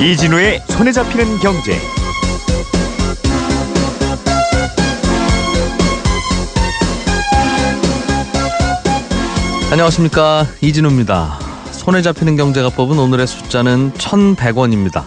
이진우의 손에 잡히는 경제. 안녕하십니까, 이진우입니다. 손에 잡히는 경제가 뽑은 오늘의 숫자는 1,100원입니다.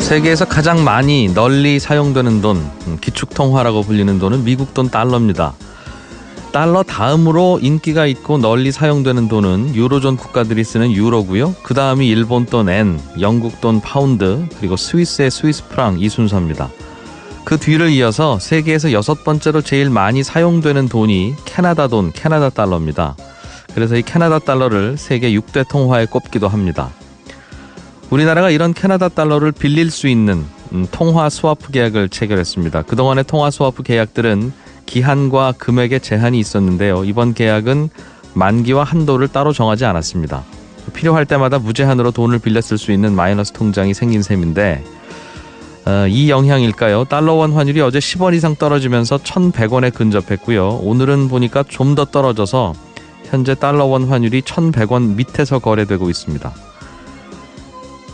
세계에서 가장 많이 널리 사용되는 돈, 기축통화라고 불리는 돈은 미국 돈 달러입니다. 달러 다음으로 인기가 있고 널리 사용되는 돈은 유로존 국가들이 쓰는 유로고요. 그 다음이 일본 돈 엔, 영국 돈 파운드, 그리고 스위스의 스위스 프랑, 이 순서입니다. 그 뒤를 이어서 세계에서 6번째로 제일 많이 사용되는 돈이 캐나다 돈, 캐나다 달러입니다. 그래서 이 캐나다 달러를 세계 6대 통화에 꼽기도 합니다. 우리나라가 이런 캐나다 달러를 빌릴 수 있는 통화 스와프 계약을 체결했습니다. 그동안의 통화 스와프 계약들은 기한과 금액에 제한이 있었는데요. 이번 계약은 만기와 한도를 따로 정하지 않았습니다. 필요할 때마다 무제한으로 돈을 빌려 쓸 수 있는 마이너스 통장이 생긴 셈인데 이 영향일까요? 달러원 환율이 어제 10원 이상 떨어지면서 1,100원에 근접했고요. 오늘은 보니까 좀 더 떨어져서 현재 달러원 환율이 1,100원 밑에서 거래되고 있습니다.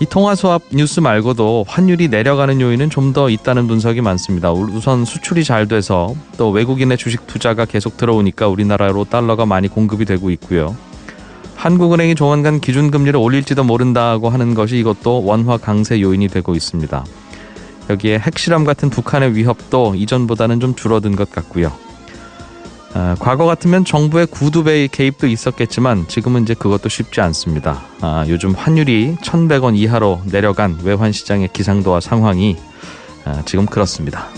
이 통화 스왑 뉴스 말고도 환율이 내려가는 요인은 좀 더 있다는 분석이 많습니다. 우선 수출이 잘 돼서 또 외국인의 주식 투자가 계속 들어오니까 우리나라로 달러가 많이 공급이 되고 있고요. 한국은행이 조만간 기준금리를 올릴지도 모른다고 하는 것이 이것도 원화 강세 요인이 되고 있습니다. 여기에 핵실험 같은 북한의 위협도 이전보다는 좀 줄어든 것 같고요. 과거 같으면 정부의 구두배 개입도 있었겠지만 지금은 이제 그것도 쉽지 않습니다. 요즘 환율이 1,100원 이하로 내려간 외환시장의 기상도와 상황이 지금 그렇습니다.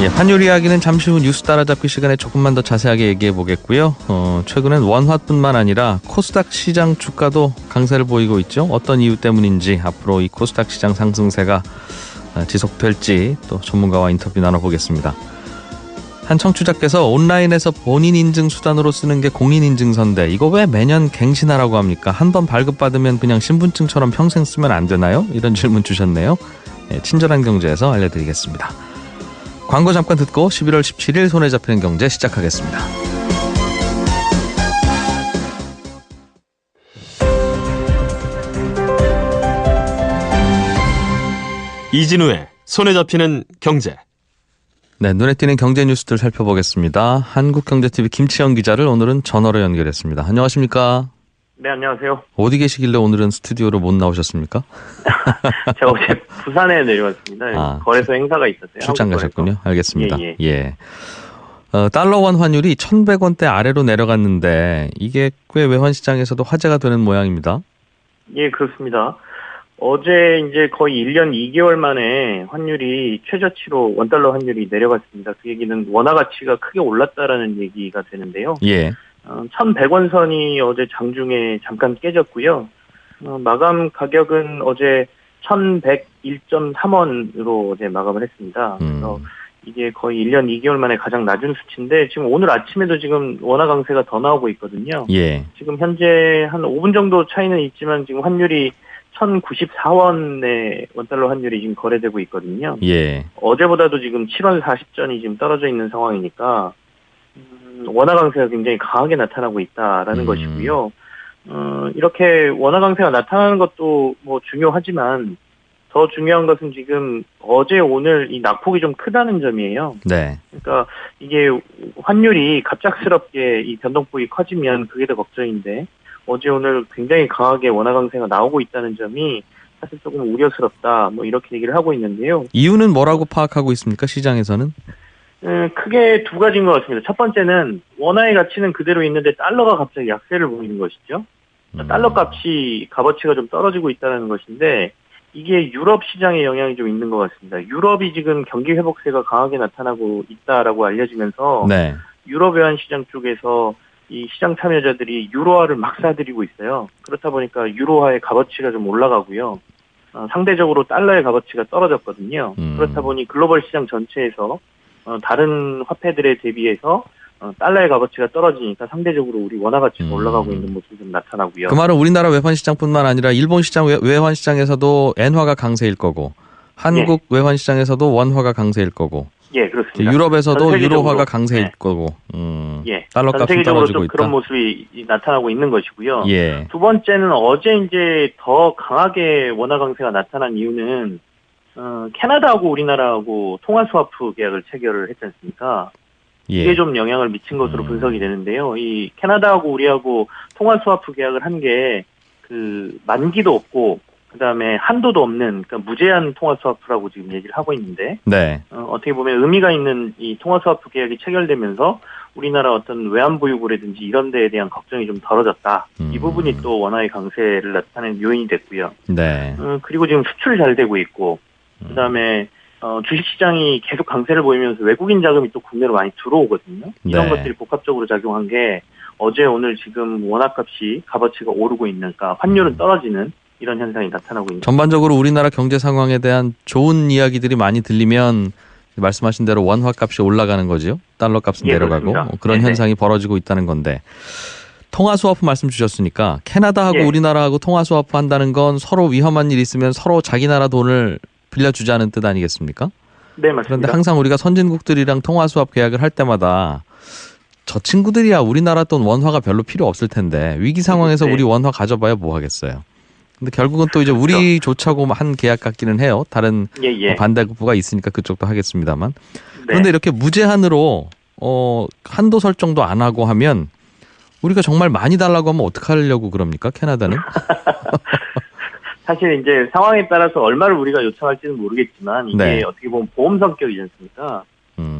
환율 이야기는 잠시 후 뉴스 따라잡기 시간에 조금만 더 자세하게 얘기해 보겠고요. 최근엔 원화뿐만 아니라 코스닥 시장 주가도 강세를 보이고 있죠. 어떤 이유 때문인지 앞으로 이 코스닥 시장 상승세가 지속될지 또 전문가와 인터뷰 나눠보겠습니다. 한 청취자께서 온라인에서 본인 인증 수단으로 쓰는 게 공인인증서인데 이거 왜 매년 갱신하라고 합니까? 한번 발급받으면 그냥 신분증처럼 평생 쓰면 안 되나요? 이런 질문 주셨네요. 친절한 경제에서 알려드리겠습니다. 광고 잠깐 듣고 11월 17일 손에 잡히는 경제 시작하겠습니다. 이진우의 손에 잡히는 경제. 네, 눈에 띄는 경제 뉴스들 살펴보겠습니다. 한국경제TV 김치영 기자를 오늘은 전화로 연결했습니다. 안녕하십니까? 네, 안녕하세요. 어디 계시길래 오늘은 스튜디오로 못 나오셨습니까? 제가 어제 부산에 내려왔습니다. 거래소 행사가 있었어요. 출장 가셨군요. 알겠습니다. 예. 달러원 환율이 1,100원대 아래로 내려갔는데 이게 꽤 외환시장에서도 화제가 되는 모양입니다. 예, 그렇습니다. 어제 이제 거의 1년 2개월 만에 환율이 최저치로 원달러 환율이 내려갔습니다. 그 얘기는 원화 가치가 크게 올랐다라는 얘기가 되는데요. 예. 1,100원 선이 어제 장중에 잠깐 깨졌고요. 마감 가격은 어제 1,101.3원으로 어제 마감을 했습니다. 그래서 이게 거의 1년 2개월 만에 가장 낮은 수치인데 지금 오늘 아침에도 지금 원화 강세가 더 나오고 있거든요. 예. 지금 현재 한 5분 정도 차이는 있지만 지금 환율이 1,094원의 원달러 환율이 지금 거래되고 있거든요. 예. 어제보다도 지금 7원 40전이 지금 떨어져 있는 상황이니까 원화 강세가 굉장히 강하게 나타나고 있다라는 것이고요. 이렇게 원화 강세가 나타나는 것도 뭐 중요하지만 더 중요한 것은 지금 어제 오늘 이 낙폭이 좀 크다는 점이에요. 네. 그러니까 이게 환율이 갑작스럽게 이 변동폭이 커지면 그게 더 걱정인데 어제 오늘 굉장히 강하게 원화 강세가 나오고 있다는 점이 사실 조금 우려스럽다. 뭐 이렇게 얘기를 하고 있는데요. 이유는 뭐라고 파악하고 있습니까? 시장에서는? 크게 두 가지인 것 같습니다. 첫 번째는 원화의 가치는 그대로 있는데 달러가 갑자기 약세를 보이는 것이죠. 달러 값이 값어치가 좀 떨어지고 있다는 것인데 이게 유럽 시장에 영향이 좀 있는 것 같습니다. 유럽이 지금 경기 회복세가 강하게 나타나고 있다라고 알려지면서 네. 유럽 외환 시장 쪽에서 이 시장 참여자들이 유로화를 막 사들이고 있어요. 그렇다 보니까 유로화의 값어치가 좀 올라가고요. 상대적으로 달러의 값어치가 떨어졌거든요. 그렇다 보니 글로벌 시장 전체에서 다른 화폐들에 대비해서 달러의 값어치가 떨어지니까 상대적으로 우리 원화 가치가 올라가고 있는 모습이 좀 나타나고요. 그 말은 우리나라 외환 시장뿐만 아니라 일본 시장 외환 시장에서도 엔화가 강세일 거고 한국 외환 시장에서도 원화가 강세일 거고 예, 그렇습니다. 유럽에서도 유로화가 강세일 거고 달러 전 값은 세계적으로 떨어지고 좀 있다. 그런 모습이 나타나고 있는 것이고요. 예. 두 번째는 어제 이제 더 강하게 원화 강세가 나타난 이유는 캐나다하고 우리나라하고 통화 스와프 계약을 체결을 했지 않습니까? 예. 이게 좀 영향을 미친 것으로 분석이 되는데요. 이 캐나다하고 우리하고 통화 스와프 계약을 한 게 그 만기도 없고 그다음에 한도도 없는 그러니까 무제한 통화 스와프라고 지금 얘기를 하고 있는데 네. 어떻게 보면 의미가 있는 이 통화 스와프 계약이 체결되면서 우리나라 어떤 외환 보유고라든지 이런 데에 대한 걱정이 좀 덜어졌다. 이 부분이 또 원화의 강세를 나타내는 요인이 됐고요. 네. 그리고 지금 수출 잘 되고 있고 그다음에 주식시장이 계속 강세를 보이면서 외국인 자금이 또 국내로 많이 들어오거든요. 이런 네. 것들이 복합적으로 작용한 게 어제 오늘 지금 원화값이 값어치가 오르고 있는, 그러니까 환율은 떨어지는 이런 현상이 나타나고 있는. 전반적으로 우리나라 경제 상황에 대한 좋은 이야기들이 많이 들리면 말씀하신 대로 원화 값이 올라가는 거죠. 달러 값은 내려가고 그렇습니다. 그런 네네. 현상이 벌어지고 있다는 건데 통화 스와프 말씀 주셨으니까 캐나다하고 예. 우리나라하고 통화 스와프 한다는 건 서로 위험한 일 있으면 서로 자기 나라 돈을 빌려주자는 뜻 아니겠습니까? 네, 맞습니다. 그런데 항상 우리가 선진국들이랑 통화 스왑 계약을 할 때마다 저 친구들이야 우리나라 돈 원화가 별로 필요 없을 텐데 위기 상황에서 네. 우리 원화 가져봐야 뭐 하겠어요. 근데 결국은 또 이제 우리 좋자고 한 계약 같기는 해요. 다른 예. 반대국부가 있으니까 그쪽도 하겠습니다만. 네. 그런데 이렇게 무제한으로 한도 설정도 안 하고 하면 우리가 정말 많이 달라고 하면 어떡하려고 그럽니까? 캐나다는? 사실 이제 상황에 따라서 얼마를 우리가 요청할지는 모르겠지만 이게 네. 어떻게 보면 보험 성격이지 않습니까?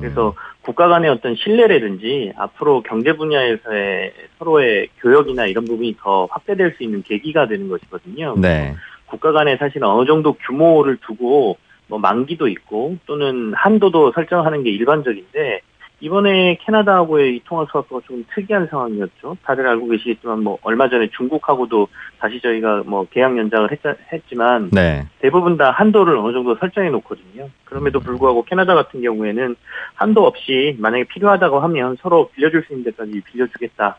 그래서 국가 간의 어떤 신뢰라든지 앞으로 경제 분야에서의 서로의 교역이나 이런 부분이 더 확대될 수 있는 계기가 되는 것이거든요. 네. 국가 간에 사실은 어느 정도 규모를 두고 뭐 만기도 있고 또는 한도도 설정하는 게 일반적인데 이번에 캐나다하고의 이 통화 스와프가 좀 특이한 상황이었죠. 다들 알고 계시겠지만 뭐 얼마 전에 중국하고도 다시 저희가 뭐 계약 연장을 했지만 네. 대부분 다 한도를 어느 정도 설정해 놓거든요. 그럼에도 불구하고 캐나다 같은 경우에는 한도 없이 만약에 필요하다고 하면 서로 빌려줄 수 있는 데까지 빌려주겠다.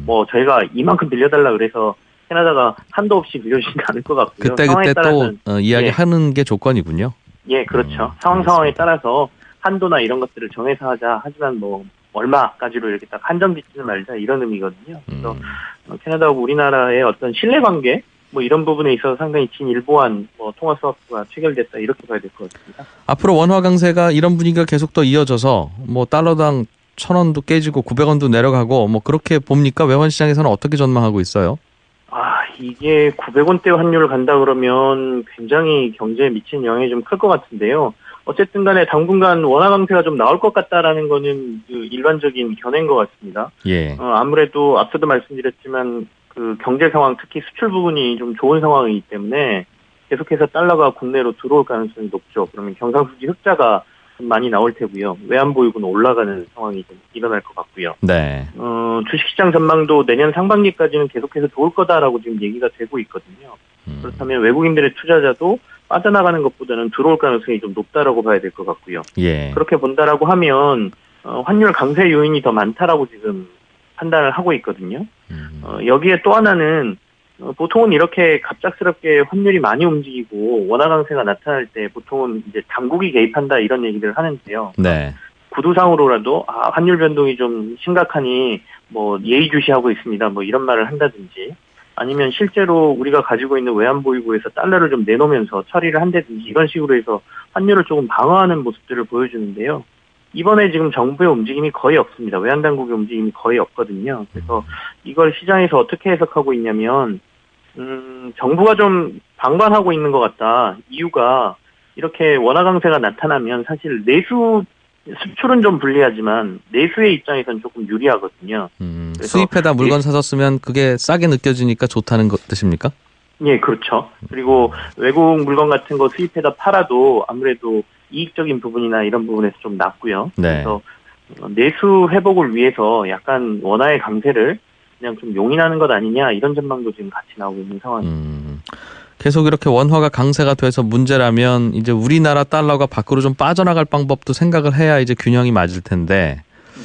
뭐 저희가 이만큼 빌려달라 그래서 캐나다가 한도 없이 빌려주지는 않을 것 같고요. 그때 또 이야기하는 게 조건이군요. 예, 그렇죠. 상황에 따라서 한도나 이런 것들을 정해서 하자. 하지만 뭐 얼마까지로 이렇게 딱 한정 짓지는 말자 이런 의미거든요. 그래서 캐나다하고 우리나라의 어떤 신뢰관계 뭐 이런 부분에 있어서 상당히 진일보한 뭐 통화 스와프가 체결됐다 이렇게 봐야 될 것 같습니다. 앞으로 원화 강세가 이런 분위기가 계속 더 이어져서 뭐 달러당 1,000원도 깨지고 900원도 내려가고 뭐 그렇게 봅니까? 외환 시장에서는 어떻게 전망하고 있어요? 이게 900원대 환율을 간다 그러면 굉장히 경제에 미치는 영향이 좀 클 것 같은데요. 어쨌든 간에 당분간 원화 강세가 좀 나올 것 같다라는 거는 그 일반적인 견해인 것 같습니다. 예. 아무래도 앞서도 말씀드렸지만 그 경제 상황 특히 수출 부분이 좀 좋은 상황이기 때문에 계속해서 달러가 국내로 들어올 가능성이 높죠. 그러면 경상수지 흑자가 좀 많이 나올 테고요. 외환보유고는 올라가는 상황이 좀 일어날 것 같고요. 네. 주식시장 전망도 내년 상반기까지는 계속해서 좋을 거다라고 지금 얘기가 되고 있거든요. 그렇다면 외국인들의 투자자도 빠져나가는 것보다는 들어올 가능성이 좀 높다라고 봐야 될 것 같고요. 예. 그렇게 본다라고 하면 환율 강세 요인이 더 많다라고 지금 판단을 하고 있거든요. 여기에 또 하나는 보통은 이렇게 갑작스럽게 환율이 많이 움직이고 원화 강세가 나타날 때 보통은 이제 당국이 개입한다 이런 얘기를 하는데요. 네. 구두상으로라도 환율 변동이 좀 심각하니 뭐 예의주시하고 있습니다. 뭐 이런 말을 한다든지 아니면 실제로 우리가 가지고 있는 외환보유고에서 달러를 좀 내놓으면서 처리를 한다든지 이런 식으로 해서 환율을 조금 방어하는 모습들을 보여주는데요. 이번에 지금 정부의 움직임이 거의 없습니다. 외환당국의 움직임이 거의 없거든요. 그래서 이걸 시장에서 어떻게 해석하고 있냐면 정부가 좀 방관하고 있는 것 같다. 이유가 이렇게 원화 강세가 나타나면 사실 수출은 좀 불리하지만 내수의 입장에서는 조금 유리하거든요. 수입해다 물건 사서 쓰면 그게 싸게 느껴지니까 좋다는 뜻입니까? 예, 그렇죠. 그리고 외국 물건 같은 거 수입해다 팔아도 아무래도 이익적인 부분이나 이런 부분에서 좀 낮고요. 네. 그래서 내수 회복을 위해서 약간 원화의 강세를 그냥 좀 용인하는 것 아니냐 이런 전망도 지금 같이 나오고 있는 상황입니다. 계속 이렇게 원화가 강세가 돼서 문제라면 이제 우리나라 달러가 밖으로 좀 빠져나갈 방법도 생각을 해야 이제 균형이 맞을 텐데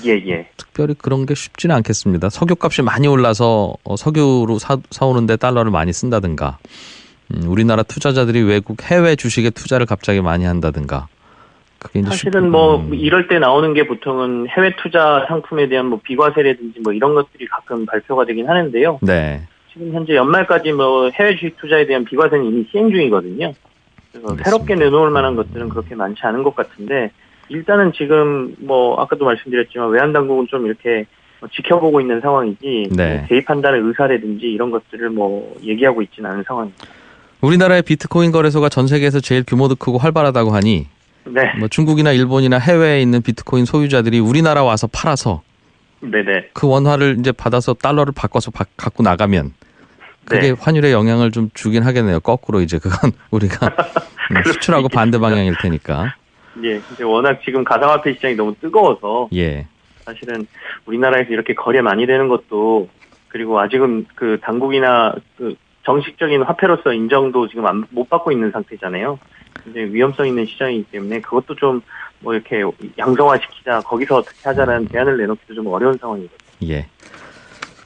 예. 특별히 그런 게 쉽지는 않겠습니다. 석유값이 많이 올라서 석유로 사오는데 달러를 많이 쓴다든가, 우리나라 투자자들이 외국 해외 주식에 투자를 갑자기 많이 한다든가. 그게 이제 사실은 이럴 때 나오는 게 보통은 해외 투자 상품에 대한 비과세라든지 이런 것들이 가끔 발표가 되긴 하는데요. 네. 지금 현재 연말까지 해외 주식 투자에 대한 비과세는 이미 시행 중이거든요. 그래서 알겠습니다. 새롭게 내놓을 만한 것들은 그렇게 많지 않은 것 같은데, 일단은 지금 아까도 말씀드렸지만 외환 당국은 좀 이렇게 지켜보고 있는 상황이지, 네. 개입한다는 의사라든지 이런 것들을 얘기하고 있지는 않은 상황입니다. 우리나라의 비트코인 거래소가 전 세계에서 제일 규모도 크고 활발하다고 하니, 네. 중국이나 일본이나 해외에 있는 비트코인 소유자들이 우리나라 와서 팔아서 네네. 그 원화를 이제 받아서 달러를 바꿔서 갖고 나가면 그게 네. 환율에 영향을 좀 주긴 하겠네요. 거꾸로 이제 그건 우리가 수출하고 반대 방향일 테니까. 예, 이제 워낙 지금 가상화폐 시장이 너무 뜨거워서 예. 사실은 우리나라에서 이렇게 거래 많이 되는 것도, 그리고 아직은 그 당국이나 그 정식적인 화폐로서 인정도 지금 못 받고 있는 상태잖아요. 이제 위험성 있는 시장이기 때문에 그것도 좀 이렇게 양성화시키자, 거기서 어떻게 하자라는 제안을 내놓기도 좀 어려운 상황이거든요. 예.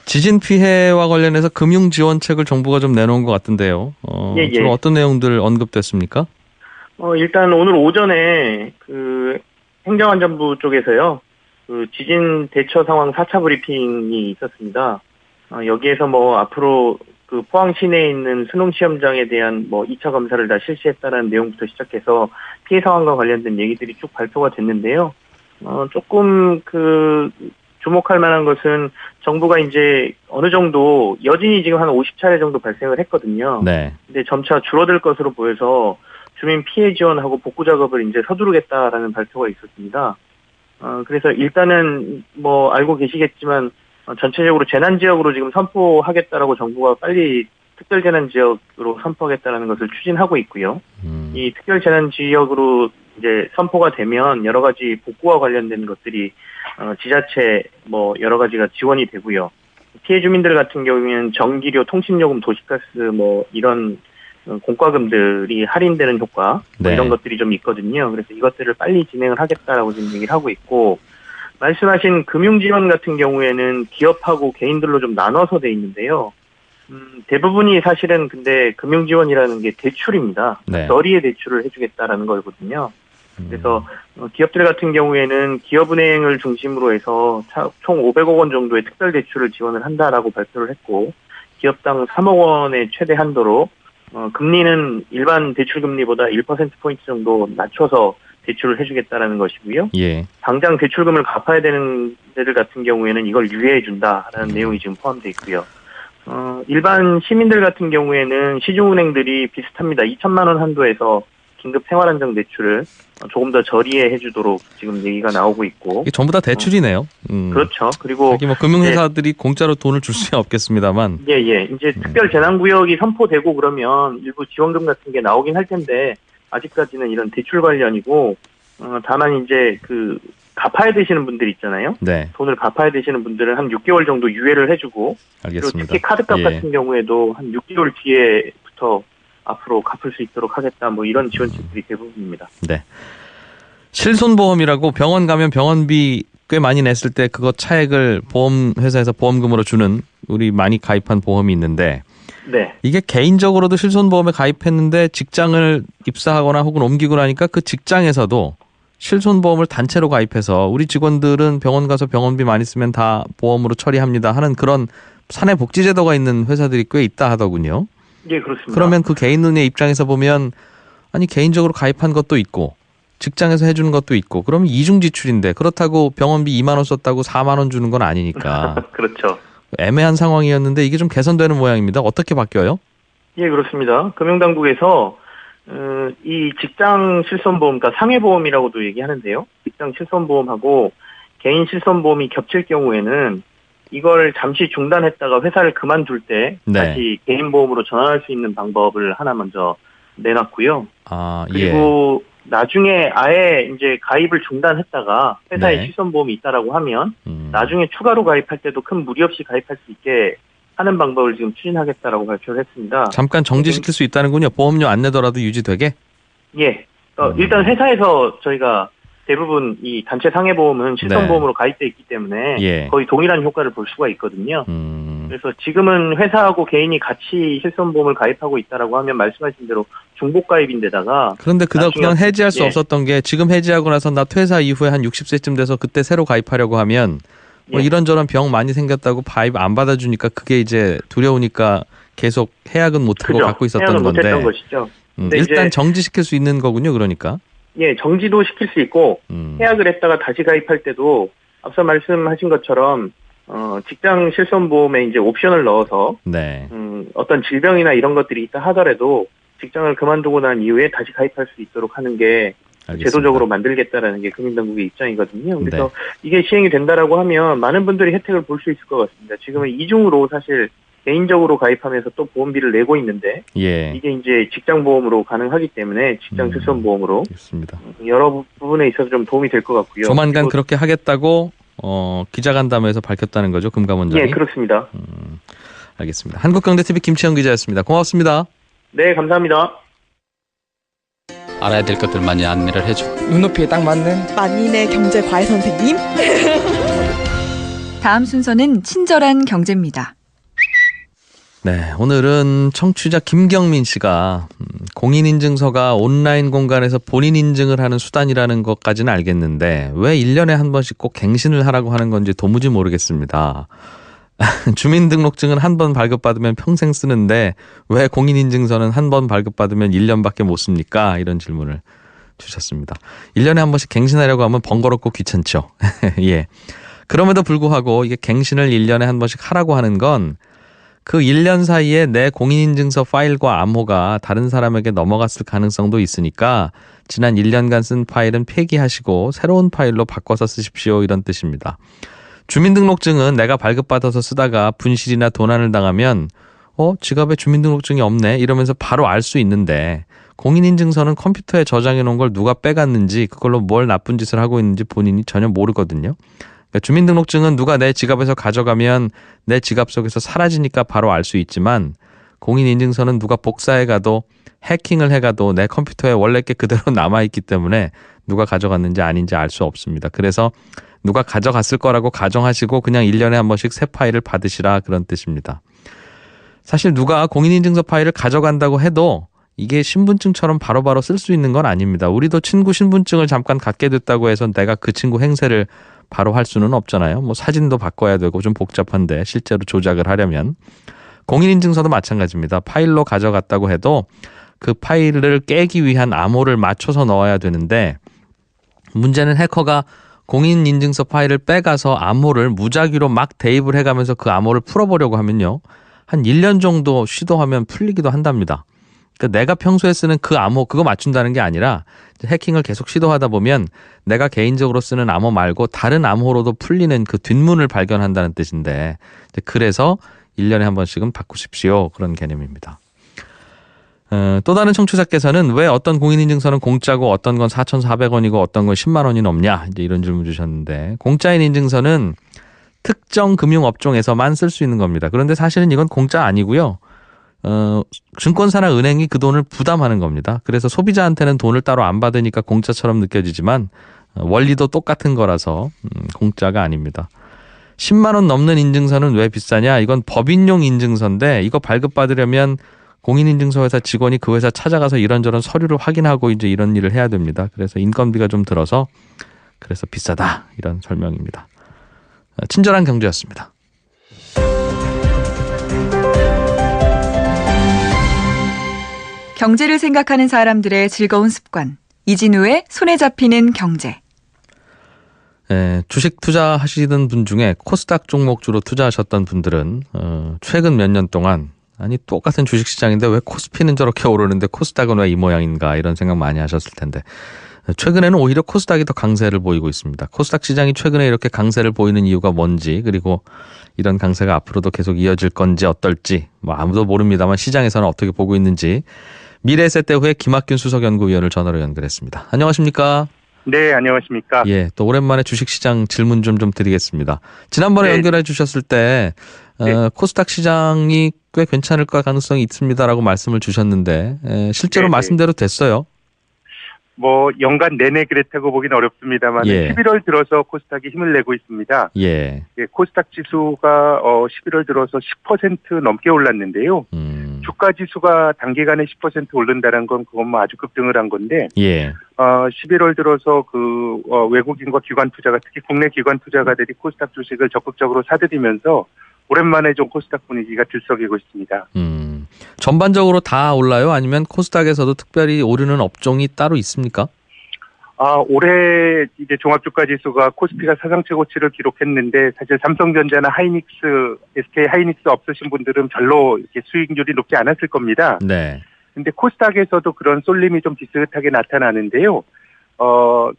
지진 피해와 관련해서 금융 지원책을 정부가 좀 내놓은 것 같은데요. 예. 주로 어떤 내용들 언급됐습니까? 일단 오늘 오전에 그 행정안전부 쪽에서요, 그 지진 대처 상황 4차 브리핑이 있었습니다. 여기에서 앞으로 그 포항 시내에 있는 수능 시험장에 대한 2차 검사를 다 실시했다는 내용부터 시작해서 피해 상황과 관련된 얘기들이 쭉 발표가 됐는데요. 조금 주목할 만한 것은 정부가 이제 어느 정도 여진이 지금 한 50차례 정도 발생을 했거든요. 네. 근데 점차 줄어들 것으로 보여서 주민 피해 지원하고 복구 작업을 이제 서두르겠다라는 발표가 있었습니다. 그래서 일단은 알고 계시겠지만 전체적으로 재난지역으로 지금 선포하겠다라고 정부가 빨리 특별재난지역으로 선포하겠다라는 것을 추진하고 있고요. 이 특별재난지역으로 이제 선포가 되면 여러 가지 복구와 관련된 것들이 지자체 여러 가지가 지원이 되고요. 피해 주민들 같은 경우에는 전기료, 통신요금, 도시가스 이런 공과금들이 할인되는 효과 네. 이런 것들이 좀 있거든요. 그래서 이것들을 빨리 진행을 하겠다라고 지금 얘기를 하고 있고, 말씀하신 금융지원 같은 경우에는 기업하고 개인들로 좀 나눠서 돼 있는데요. 대부분이 사실은 근데 금융지원이라는 게 대출입니다. 네. 저리의 대출을 해주겠다라는 거거든요. 그래서 기업들 같은 경우에는 기업은행을 중심으로 해서 총 500억 원 정도의 특별 대출을 지원을 한다라고 발표를 했고, 기업당 3억 원의 최대 한도로 금리는 일반 대출 금리보다 1%포인트 정도 낮춰서 대출을 해주겠다라는 것이고요. 예. 당장 대출금을 갚아야 되는 데들 같은 경우에는 이걸 유예해 준다라는 내용이 지금 포함되어 있고요. 일반 시민들 같은 경우에는 시중은행들이 비슷합니다. 2천만 원 한도에서 긴급 생활안정 대출을 조금 더 저리에 해주도록 지금 얘기가 나오고 있고. 이게 전부 다 대출이네요. 그렇죠. 그리고 금융회사들이 공짜로 돈을 줄 수는 없겠습니다만. 예. 이제 특별 재난구역이 선포되고 그러면 일부 지원금 같은 게 나오긴 할 텐데 아직까지는 이런 대출 관련이고, 다만 이제 갚아야 되시는 분들 있잖아요. 네. 돈을 갚아야 되시는 분들은 한 6개월 정도 유예를 해주고, 알겠습니다. 그리고 특히 카드값 같은 경우에도 한 6개월 뒤에부터 앞으로 갚을 수 있도록 하겠다, 이런 지원책들이 대부분입니다. 네. 실손보험이라고 병원 가면 병원비 꽤 많이 냈을 때 그거 차액을 보험회사에서 보험금으로 주는, 우리 많이 가입한 보험이 있는데, 네. 이게 개인적으로도 실손보험에 가입했는데 직장을 입사하거나 혹은 옮기고 나니까 그 직장에서도 실손보험을 단체로 가입해서 우리 직원들은 병원 가서 병원비 많이 쓰면 다 보험으로 처리합니다 하는 그런 사내복지제도가 있는 회사들이 꽤 있다 하더군요. 예, 그렇습니다. 그러면 그 개인의 입장에서 보면, 아니 개인적으로 가입한 것도 있고 직장에서 해주는 것도 있고, 그러면 이중 지출인데 그렇다고 병원비 2만 원 썼다고 4만 원 주는 건 아니니까. 그렇죠. 애매한 상황이었는데 이게 좀 개선되는 모양입니다. 어떻게 바뀌어요? 예, 그렇습니다. 금융당국에서 이 직장 실손보험, 그러니까 상해보험이라고도 얘기하는데요. 직장 실손보험하고 개인 실손보험이 겹칠 경우에는 이걸 잠시 중단했다가 회사를 그만둘 때 네. 다시 개인 보험으로 전환할 수 있는 방법을 하나 먼저 내놨고요. 그리고 나중에 아예 이제 가입을 중단했다가 회사에 네. 실손보험이 있다라고 하면 나중에 추가로 가입할 때도 큰 무리 없이 가입할 수 있게 하는 방법을 지금 추진하겠다라고 발표를 했습니다. 잠깐 정지시킬 수 있다는군요. 보험료 안 내더라도 유지되게? 예. 일단 회사에서 저희가 대부분 이 단체 상해보험은 실손보험으로 가입돼 있기 때문에 예. 거의 동일한 효과를 볼 수가 있거든요. 그래서 지금은 회사하고 개인이 같이 실손보험을 가입하고 있다라고 하면 말씀하신 대로 중복 가입인데다가 그런데 그냥 해지할 수 예. 없었던 게 지금 해지하고 나서 나 퇴사 이후에 한 60세쯤 돼서 그때 새로 가입하려고 하면 뭐 예. 이런저런 병 많이 생겼다고 가입 안 받아주니까 그게 이제 두려우니까 계속 해약은 못하고 그죠. 갖고 있었던 해약을 건데 못했던 것이죠. 근데 일단 이제 정지시킬 수 있는 거군요. 그러니까. 예, 정지도 시킬 수 있고 해약을 했다가 다시 가입할 때도 앞서 말씀하신 것처럼 직장 실손보험에 이제 옵션을 넣어서 네. 어떤 질병이나 이런 것들이 있다 하더라도 직장을 그만두고 난 이후에 다시 가입할 수 있도록 하는 게 알겠습니다. 제도적으로 만들겠다라는 게 금융당국의 입장이거든요. 그래서 네. 이게 시행이 된다라고 하면 많은 분들이 혜택을 볼 수 있을 것 같습니다. 지금은 이중으로 사실 개인적으로 가입하면서 또 보험비를 내고 있는데 예. 이게 이제 직장보험으로 가능하기 때문에 직장 실손보험으로 알겠습니다. 여러 부분에 있어서 좀 도움이 될 것 같고요. 조만간 그리고 그렇게 하겠다고 기자간담회에서 밝혔다는 거죠. 금감원장이. 예, 그렇습니다. 알겠습니다. 한국경제TV 김치영 기자였습니다. 고맙습니다. 네, 감사합니다. 알아야 될 것들 많이 안내를 해주고 눈높이에 딱 맞는 만인의 경제 과외 선생님. 다음 순서는 친절한 경제입니다. 네, 오늘은 청취자 김경민 씨가 공인인증서가 온라인 공간에서 본인 인증을 하는 수단이라는 것까지는 알겠는데 왜 1년에 한 번씩 꼭 갱신을 하라고 하는 건지 도무지 모르겠습니다. 주민등록증은 한 번 발급받으면 평생 쓰는데 왜 공인인증서는 한 번 발급받으면 1년밖에 못 씁니까? 이런 질문을 주셨습니다. 1년에 한 번씩 갱신하려고 하면 번거롭고 귀찮죠. 예. 그럼에도 불구하고 이게 갱신을 1년에 한 번씩 하라고 하는 건 그 1년 사이에 내 공인인증서 파일과 암호가 다른 사람에게 넘어갔을 가능성도 있으니까 지난 1년간 쓴 파일은 폐기하시고 새로운 파일로 바꿔서 쓰십시오. 이런 뜻입니다. 주민등록증은 내가 발급받아서 쓰다가 분실이나 도난을 당하면 지갑에 주민등록증이 없네 이러면서 바로 알 수 있는데 공인인증서는 컴퓨터에 저장해 놓은 걸 누가 빼갔는지 그걸로 뭘 나쁜 짓을 하고 있는지 본인이 전혀 모르거든요. 그러니까 주민등록증은 누가 내 지갑에서 가져가면 내 지갑 속에서 사라지니까 바로 알 수 있지만 공인인증서는 누가 복사해 가도 해킹을 해 가도 내 컴퓨터에 원래 게 그대로 남아있기 때문에 누가 가져갔는지 아닌지 알 수 없습니다. 그래서 누가 가져갔을 거라고 가정하시고 그냥 1년에 한 번씩 새 파일을 받으시라 그런 뜻입니다. 사실 누가 공인인증서 파일을 가져간다고 해도 이게 신분증처럼 바로바로 쓸 수 있는 건 아닙니다. 우리도 친구 신분증을 잠깐 갖게 됐다고 해서 내가 그 친구 행세를 바로 할 수는 없잖아요. 뭐 사진도 바꿔야 되고 좀 복잡한데 실제로 조작을 하려면. 공인인증서도 마찬가지입니다. 파일로 가져갔다고 해도 그 파일을 깨기 위한 암호를 맞춰서 넣어야 되는데 문제는 해커가 공인인증서 파일을 빼가서 암호를 무작위로 막 대입을 해가면서 그 암호를 풀어보려고 하면요. 한 1년 정도 시도하면 풀리기도 한답니다. 그러니까 내가 평소에 쓰는 그 암호 그거 맞춘다는 게 아니라 해킹을 계속 시도하다 보면 내가 개인적으로 쓰는 암호 말고 다른 암호로도 풀리는 그 뒷문을 발견한다는 뜻인데 그래서 1년에 한 번씩은 바꾸십시오. 그런 개념입니다. 또 다른 청취자께서는 왜 어떤 공인인증서는 공짜고 어떤 건 4,400원이고 어떤 건 10만 원이 넘냐 이제 이런 질문 주셨는데 공짜인 인증서는 특정 금융업종에서만 쓸 수 있는 겁니다. 그런데 사실은 이건 공짜 아니고요. 증권사나 은행이 그 돈을 부담하는 겁니다. 그래서 소비자한테는 돈을 따로 안 받으니까 공짜처럼 느껴지지만 원리도 똑같은 거라서 공짜가 아닙니다. 10만 원 넘는 인증서는 왜 비싸냐? 이건 법인용 인증서인데 이거 발급받으려면 공인인증서 회사 직원이 그 회사 찾아가서 이런저런 서류를 확인하고 이제 이런 일을 해야 됩니다. 그래서 인건비가 좀 들어서 그래서 비싸다 이런 설명입니다. 친절한 경제였습니다. 경제를 생각하는 사람들의 즐거운 습관. 이진우의 손에 잡히는 경제. 네, 주식 투자하시던 분 중에 코스닥 종목 주로 투자하셨던 분들은 최근 몇 년 동안 아니 똑같은 주식시장인데 왜 코스피는 저렇게 오르는데 코스닥은 왜 이 모양인가 이런 생각 많이 하셨을 텐데 최근에는 오히려 코스닥이 더 강세를 보이고 있습니다. 코스닥 시장이 최근에 이렇게 강세를 보이는 이유가 뭔지 그리고 이런 강세가 앞으로도 계속 이어질 건지 어떨지 뭐 아무도 모릅니다만 시장에서는 어떻게 보고 있는지 미래에셋대후의 김학균 수석연구위원을 전화로 연결했습니다. 안녕하십니까? 네, 안녕하십니까? 예, 또 오랜만에 주식시장 질문 좀 드리겠습니다. 지난번에 네. 연결해 주셨을 때 코스닥 시장이 꽤 괜찮을 가능성이 있습니다라고 말씀을 주셨는데 실제로 네, 말씀대로 됐어요? 뭐 연간 내내 그랬다고 보기는 어렵습니다만 예. 11월 들어서 코스닥이 힘을 내고 있습니다. 예. 예, 코스닥 지수가 11월 들어서 10% 넘게 올랐는데요. 주가 지수가 단기간에 10% 오른다는 건 그건 뭐 아주 급등을 한 건데 예. 11월 들어서 외국인과 기관 투자가 특히 국내 기관 투자가들이 코스닥 주식을 적극적으로 사들이면서 오랜만에 좀 코스닥 분위기가 들썩이고 있습니다. 전반적으로 다 올라요? 아니면 코스닥에서도 특별히 오르는 업종이 따로 있습니까? 올해 이제 종합주가 지수가 코스피가 사상 최고치를 기록했는데 사실 삼성전자나 하이닉스, SK 하이닉스 없으신 분들은 별로 이렇게 수익률이 높지 않았을 겁니다. 네. 근데 코스닥에서도 그런 쏠림이 좀 비슷하게 나타나는데요.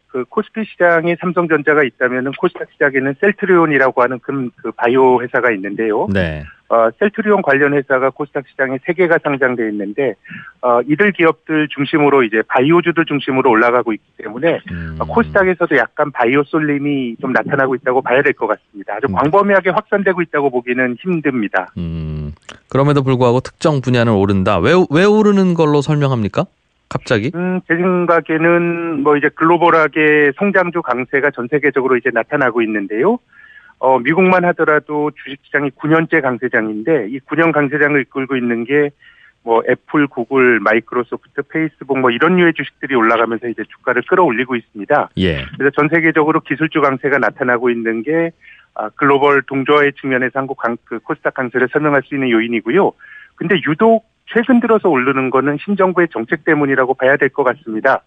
그 코스피 시장에 삼성전자가 있다면은 코스닥 시장에는 셀트리온이라고 하는 그 바이오 회사가 있는데요. 네. 셀트리온 관련 회사가 코스닥 시장에 3개가 상장되어 있는데, 이들 기업들 중심으로 이제 바이오주들 중심으로 올라가고 있기 때문에, 코스닥에서도 약간 바이오 쏠림이 좀 나타나고 있다고 봐야 될 것 같습니다. 아주 광범위하게 확산되고 있다고 보기는 힘듭니다. 그럼에도 불구하고 특정 분야는 오른다. 왜 오르는 걸로 설명합니까? 갑자기? 제 생각에는 뭐 이제 글로벌하게 성장주 강세가 전 세계적으로 이제 나타나고 있는데요. 미국만 하더라도 주식시장이 9년째 강세장인데 이 9년 강세장을 이끌고 있는 게 뭐 애플, 구글, 마이크로소프트, 페이스북 뭐 이런 류의 주식들이 올라가면서 이제 주가를 끌어올리고 있습니다. 예. 그래서 전 세계적으로 기술주 강세가 나타나고 있는 게 글로벌 동조화의 측면에서 코스닥 강세를 설명할 수 있는 요인이고요. 근데 유독 최근 들어서 오르는 거는 신정부의 정책 때문이라고 봐야 될 것 같습니다.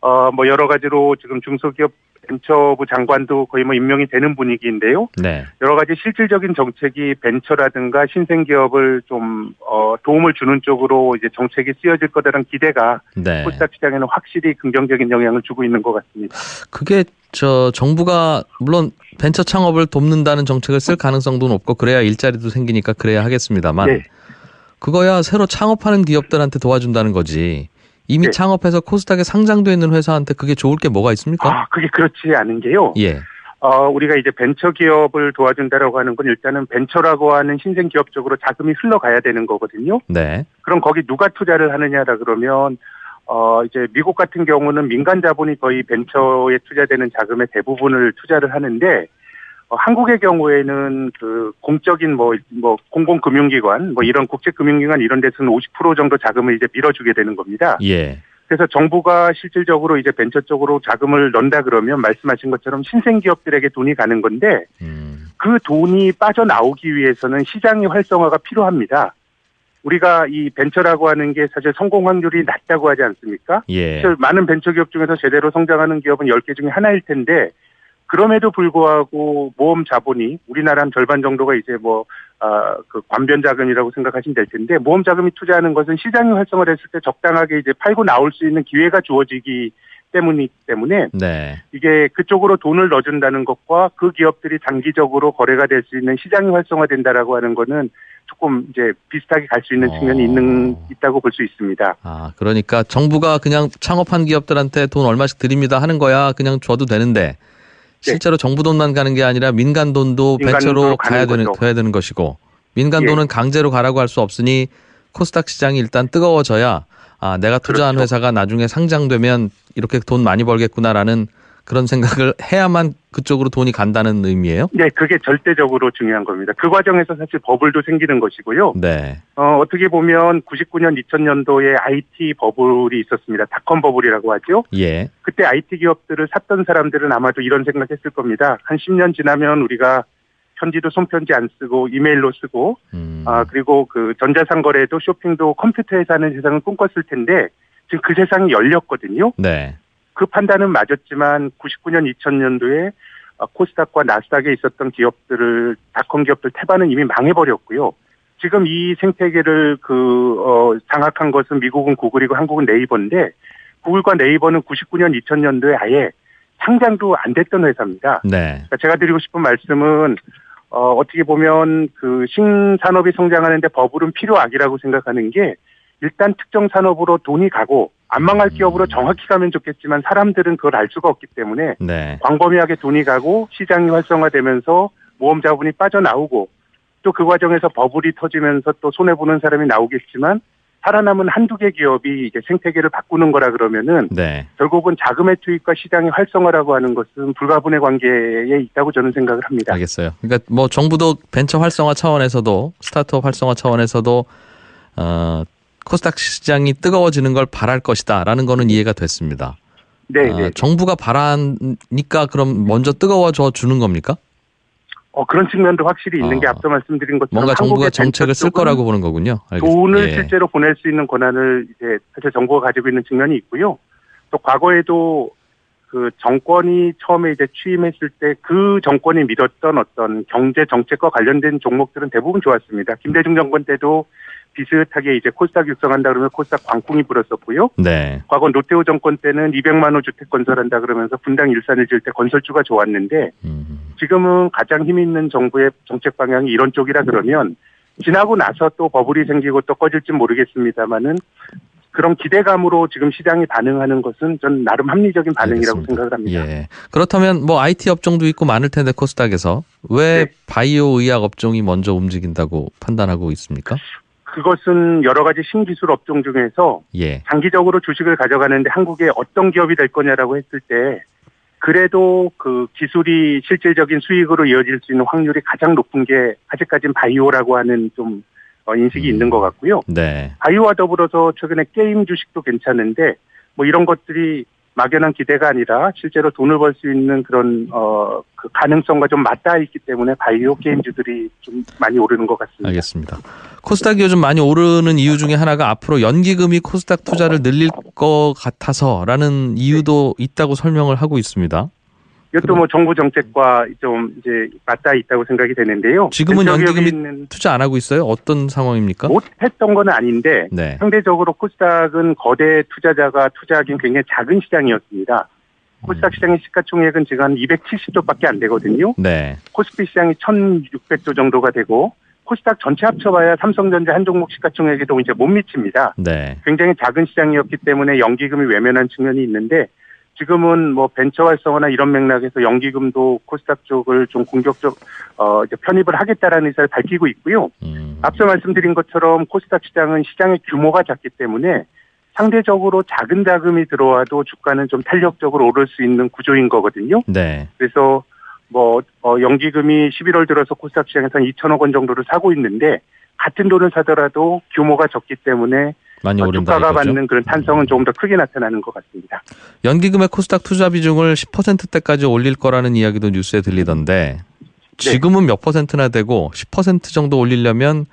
뭐 여러 가지로 지금 중소기업 벤처부 장관도 거의 뭐 임명이 되는 분위기인데요. 네. 여러 가지 실질적인 정책이 벤처라든가 신생기업을 좀 도움을 주는 쪽으로 이제 정책이 쓰여질 거다라는 기대가 네. 코스닥 시장에는 확실히 긍정적인 영향을 주고 있는 것 같습니다. 그게 정부가 물론 벤처 창업을 돕는다는 정책을 쓸 가능성도 높고 그래야 일자리도 생기니까 그래야 하겠습니다만 네. 그거야 새로 창업하는 기업들한테 도와준다는 거지. 이미 네. 창업해서 코스닥에 상장돼 있는 회사한테 그게 좋을 게 뭐가 있습니까? 그게 그렇지 않은 게요. 예. 우리가 이제 벤처 기업을 도와준다라고 하는 건 일단은 벤처라고 하는 신생 기업 쪽으로 자금이 흘러가야 되는 거거든요. 네. 그럼 거기 누가 투자를 하느냐라 그러면 이제 미국 같은 경우는 민간 자본이 거의 벤처에 투자되는 자금의 대부분을 투자를 하는데 한국의 경우에는 그 공적인 뭐 공공금융기관 뭐 이런 국제금융기관 이런 데서는 50% 정도 자금을 이제 밀어주게 되는 겁니다. 예. 그래서 정부가 실질적으로 이제 벤처 쪽으로 자금을 넣는다 그러면 말씀하신 것처럼 신생기업들에게 돈이 가는 건데 그 돈이 빠져나오기 위해서는 시장의 활성화가 필요합니다. 우리가 이 벤처라고 하는 게 사실 성공 확률이 낮다고 하지 않습니까? 예. 사실 많은 벤처기업 중에서 제대로 성장하는 기업은 10개 중에 하나일 텐데 그럼에도 불구하고 모험 자본이 우리나라 한 절반 정도가 이제 그 관변 자금이라고 생각하시면 될 텐데 모험 자금이 투자하는 것은 시장이 활성화됐을 때 적당하게 이제 팔고 나올 수 있는 기회가 주어지기 때문이기 때문에 네. 이게 그쪽으로 돈을 넣어준다는 것과 그 기업들이 장기적으로 거래가 될 수 있는 시장이 활성화된다라고 하는 거는 조금 이제 비슷하게 갈 수 있는 측면이 있다고 볼 수 있습니다. 그러니까 정부가 그냥 창업한 기업들한테 돈 얼마씩 드립니다 하는 거야 그냥 줘도 되는데 실제로 정부 돈만 가는 게 아니라 민간 돈도 벤처로 가야 되는 것이고 민간 돈은 강제로 가라고 할 수 없으니 코스닥 시장이 일단 뜨거워져야 내가 투자한 그렇죠. 회사가 나중에 상장되면 이렇게 돈 많이 벌겠구나라는 그런 생각을 해야만 그쪽으로 돈이 간다는 의미예요? 네, 그게 절대적으로 중요한 겁니다. 그 과정에서 사실 버블도 생기는 것이고요. 네. 어떻게 보면 99년, 2000년도에 IT 버블이 있었습니다. 닷컴 버블이라고 하죠. 예. 그때 IT 기업들을 샀던 사람들은 아마도 이런 생각했을 겁니다. 한 10년 지나면 우리가 편지도 손편지 안 쓰고 이메일로 쓰고 그리고 그 전자상거래도 쇼핑도 컴퓨터에서 하는 세상을 꿈꿨을 텐데 지금 그 세상이 열렸거든요. 네. 그 판단은 맞았지만 99년, 2000년도에 코스닥과 나스닥에 있었던 기업들을 닷컴 기업들 태반은 이미 망해버렸고요. 지금 이 생태계를 장악한 것은 미국은 구글이고 한국은 네이버인데 구글과 네이버는 99년, 2000년도에 아예 상장도 안 됐던 회사입니다. 네. 그러니까 제가 드리고 싶은 말씀은 어떻게 보면 그 신산업이 성장하는데 버블은 필요악이라고 생각하는 게 일단 특정 산업으로 돈이 가고 안 망할 기업으로 정확히 가면 좋겠지만 사람들은 그걸 알 수가 없기 때문에 네. 광범위하게 돈이 가고 시장이 활성화되면서 모험 자본이 빠져나오고 또 그 과정에서 버블이 터지면서 또 손해보는 사람이 나오겠지만 살아남은 한두 개 기업이 이제 생태계를 바꾸는 거라 그러면은 네. 결국은 자금의 투입과 시장의 활성화라고 하는 것은 불가분의 관계에 있다고 저는 생각을 합니다. 알겠어요. 그러니까 뭐 정부도 벤처 활성화 차원에서도 스타트업 활성화 차원에서도 코스닥 시장이 뜨거워지는 걸 바랄 것이다라는 거는 이해가 됐습니다. 네. 정부가 바라니까 그럼 먼저 뜨거워져 주는 겁니까? 그런 측면도 확실히 있는 게 앞서 말씀드린 것처럼 뭔가 정부가 한국의 정책을 쓸 거라고 보는 거군요. 알겠습니다. 돈을 예. 실제로 보낼 수 있는 권한을 이제 사실 정부가 가지고 있는 측면이 있고요. 또 과거에도 그 정권이 처음에 이제 취임했을 때 그 정권이 믿었던 어떤 경제 정책과 관련된 종목들은 대부분 좋았습니다. 김대중 정권 때도 비슷하게 이제 코스닥 육성한다 그러면 코스닥 광풍이 불었었고요. 네. 과거 노태우 정권 때는 200만 호 주택 건설한다 그러면서 분당 일산을 지을 때 건설주가 좋았는데 지금은 가장 힘 있는 정부의 정책 방향이 이런 쪽이라 그러면 지나고 나서 또 버블이 생기고 또 꺼질지 모르겠습니다만은 그런 기대감으로 지금 시장이 반응하는 것은 전 나름 합리적인 반응이라고 알겠습니다. 생각을 합니다. 예. 그렇다면 뭐 IT 업종도 있고 많을 텐데 코스닥에서 왜 네. 바이오 의학 업종이 먼저 움직인다고 판단하고 있습니까? 그것은 여러 가지 신기술 업종 중에서 예. 장기적으로 주식을 가져가는데 한국에 어떤 기업이 될 거냐라고 했을 때 그래도 그 기술이 실질적인 수익으로 이어질 수 있는 확률이 가장 높은 게 아직까지는 바이오라고 하는 좀 인식이 있는 것 같고요. 네. 바이오와 더불어서 최근에 게임 주식도 괜찮은데 뭐 이런 것들이 막연한 기대가 아니라 실제로 돈을 벌 수 있는 그런 그 가능성과 좀 맞닿아 있기 때문에 바이오 게임주들이 좀 많이 오르는 것 같습니다. 알겠습니다. 코스닥이 요즘 많이 오르는 이유 중에 하나가 앞으로 연기금이 코스닥 투자를 늘릴 것 같아서라는 이유도 있다고 설명을 하고 있습니다. 이것도 뭐 정부 정책과 좀 이제 맞닿아 있다고 생각이 되는데요. 지금은 벤처기업이 연기금이 투자 안 하고 있어요? 어떤 상황입니까? 못했던 건 아닌데 네. 상대적으로 코스닥은 거대 투자자가 투자하기엔 굉장히 작은 시장이었습니다. 코스닥 시장의 시가총액은 지금 한 270조밖에 안 되거든요. 네. 코스피 시장이 1,600조 정도가 되고 코스닥 전체 합쳐봐야 삼성전자 한 종목 시가총액에도 이제 못 미칩니다. 네. 굉장히 작은 시장이었기 때문에 연기금이 외면한 측면이 있는데 지금은 뭐 벤처 활성화나 이런 맥락에서 연기금도 코스닥 쪽을 좀 이제 편입을 하겠다라는 의사를 밝히고 있고요. 앞서 말씀드린 것처럼 코스닥 시장은 시장의 규모가 작기 때문에 상대적으로 작은 자금이 들어와도 주가는 좀 탄력적으로 오를 수 있는 구조인 거거든요. 네. 그래서 뭐 연기금이 11월 들어서 코스닥 시장에서 2천억 원 정도를 사고 있는데 같은 돈을 사더라도 규모가 적기 때문에 많이 오른다 주가가 이거죠? 받는 그런 탄성은 조금 더 크게 나타나는 것 같습니다. 연기금의 코스닥 투자 비중을 10%대까지 올릴 거라는 이야기도 뉴스에 들리던데 지금은 몇 퍼센트나 되고 10% 정도 올리려면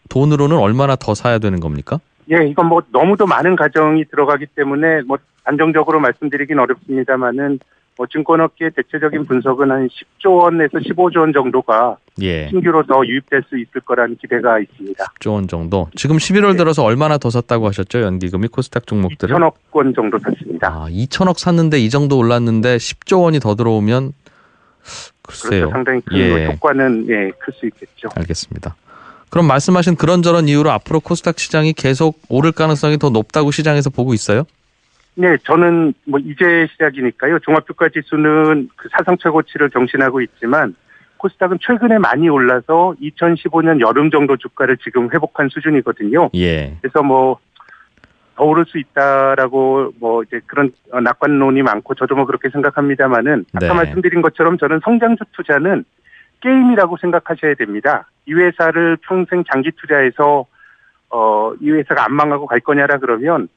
돈으로는 얼마나 더 사야 되는 겁니까? 예, 이건 뭐 너무도 많은 가정이 들어가기 때문에 뭐 단정적으로 말씀드리긴 어렵습니다만은 뭐 증권업계의 대체적인 분석은 한 10조 원에서 15조 원 정도가 예. 신규로 더 유입될 수 있을 거라는 기대가 있습니다. 10조 원 정도. 지금 11월 들어서 얼마나 더 샀다고 하셨죠? 연기금이 코스닥 종목들을? 2천억 원 정도 샀습니다. 2천억 샀는데 이 정도 올랐는데 10조 원이 더 들어오면 글쎄요. 그렇죠. 상당히 큰 예. 효과는 클 수 있겠죠. 알겠습니다. 그럼 말씀하신 그런저런 이유로 앞으로 코스닥 시장이 계속 오를 가능성이 더 높다고 시장에서 보고 있어요? 네, 저는 뭐 이제 시작이니까요. 종합주가지수는 그 사상 최고치를 경신하고 있지만 코스닥은 최근에 많이 올라서 2015년 여름 정도 주가를 지금 회복한 수준이거든요. 예. 그래서 뭐 더 오를 수 있다라고 뭐 이제 그런 낙관론이 많고 저도 뭐 그렇게 생각합니다만은 아까 네. 말씀드린 것처럼 저는 성장주 투자는 게임이라고 생각하셔야 됩니다. 이 회사를 평생 장기 투자해서 이 회사가 안 망하고 갈 거냐라 그러면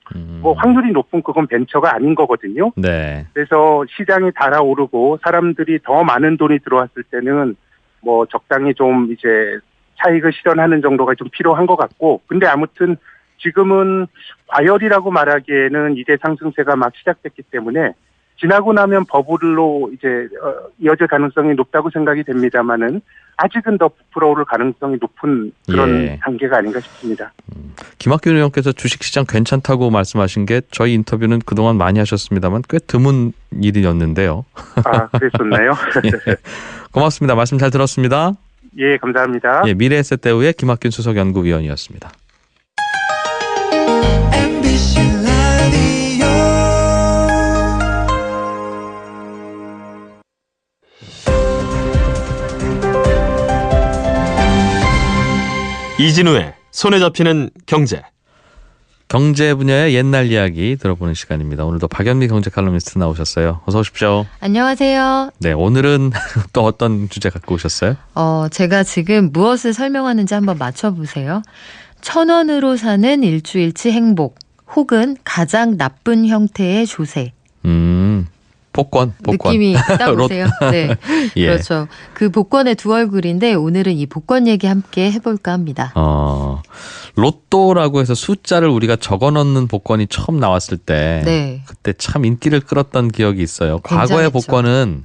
뭐 확률이 높은 그건 벤처가 아닌 거거든요. 네. 그래서 시장이 달아오르고 사람들이 더 많은 돈이 들어왔을 때는 뭐 적당히 좀 이제 차익을 실현하는 정도가 좀 필요한 것 같고, 근데 아무튼 지금은 과열이라고 말하기에는 이제 상승세가 막 시작됐기 때문에 지나고 나면 버블로 이제 이어질 가능성이 높다고 생각이 됩니다만은 아직은 더 부풀어 오를 가능성이 높은 그런 단계가 아닌가 싶습니다. 김학균 의원께서 주식시장 괜찮다고 말씀하신 게 저희 인터뷰는 그동안 많이 하셨습니다만 꽤 드문 일이었는데요. 아, 그랬었나요? 예. 고맙습니다. 말씀 잘 들었습니다. 예, 감사합니다. 예, 미래에셋대우의 김학균 수석연구위원이었습니다. 이진우의 손에 잡히는 경제. 경제 분야의 옛날 이야기 들어보는 시간입니다. 오늘도 박연미 경제 칼럼니스트 나오셨어요. 어서 오십시오. 안녕하세요. 네, 오늘은 또 어떤 주제 갖고 오셨어요? 제가 지금 무엇을 설명하는지 한번 맞춰보세요. 1,000원으로 사는 일주일치 행복 혹은 가장 나쁜 형태의 조세. 복권. 느낌이 딱 오세요. 네, 예. 그렇죠. 그 복권의 두 얼굴인데 오늘은 이 복권 얘기 함께 해볼까 합니다. 로또라고 해서 숫자를 우리가 적어 넣는 복권이 처음 나왔을 때 네. 그때 참 인기를 끌었던 기억이 있어요. 과거의 굉장했죠. 복권은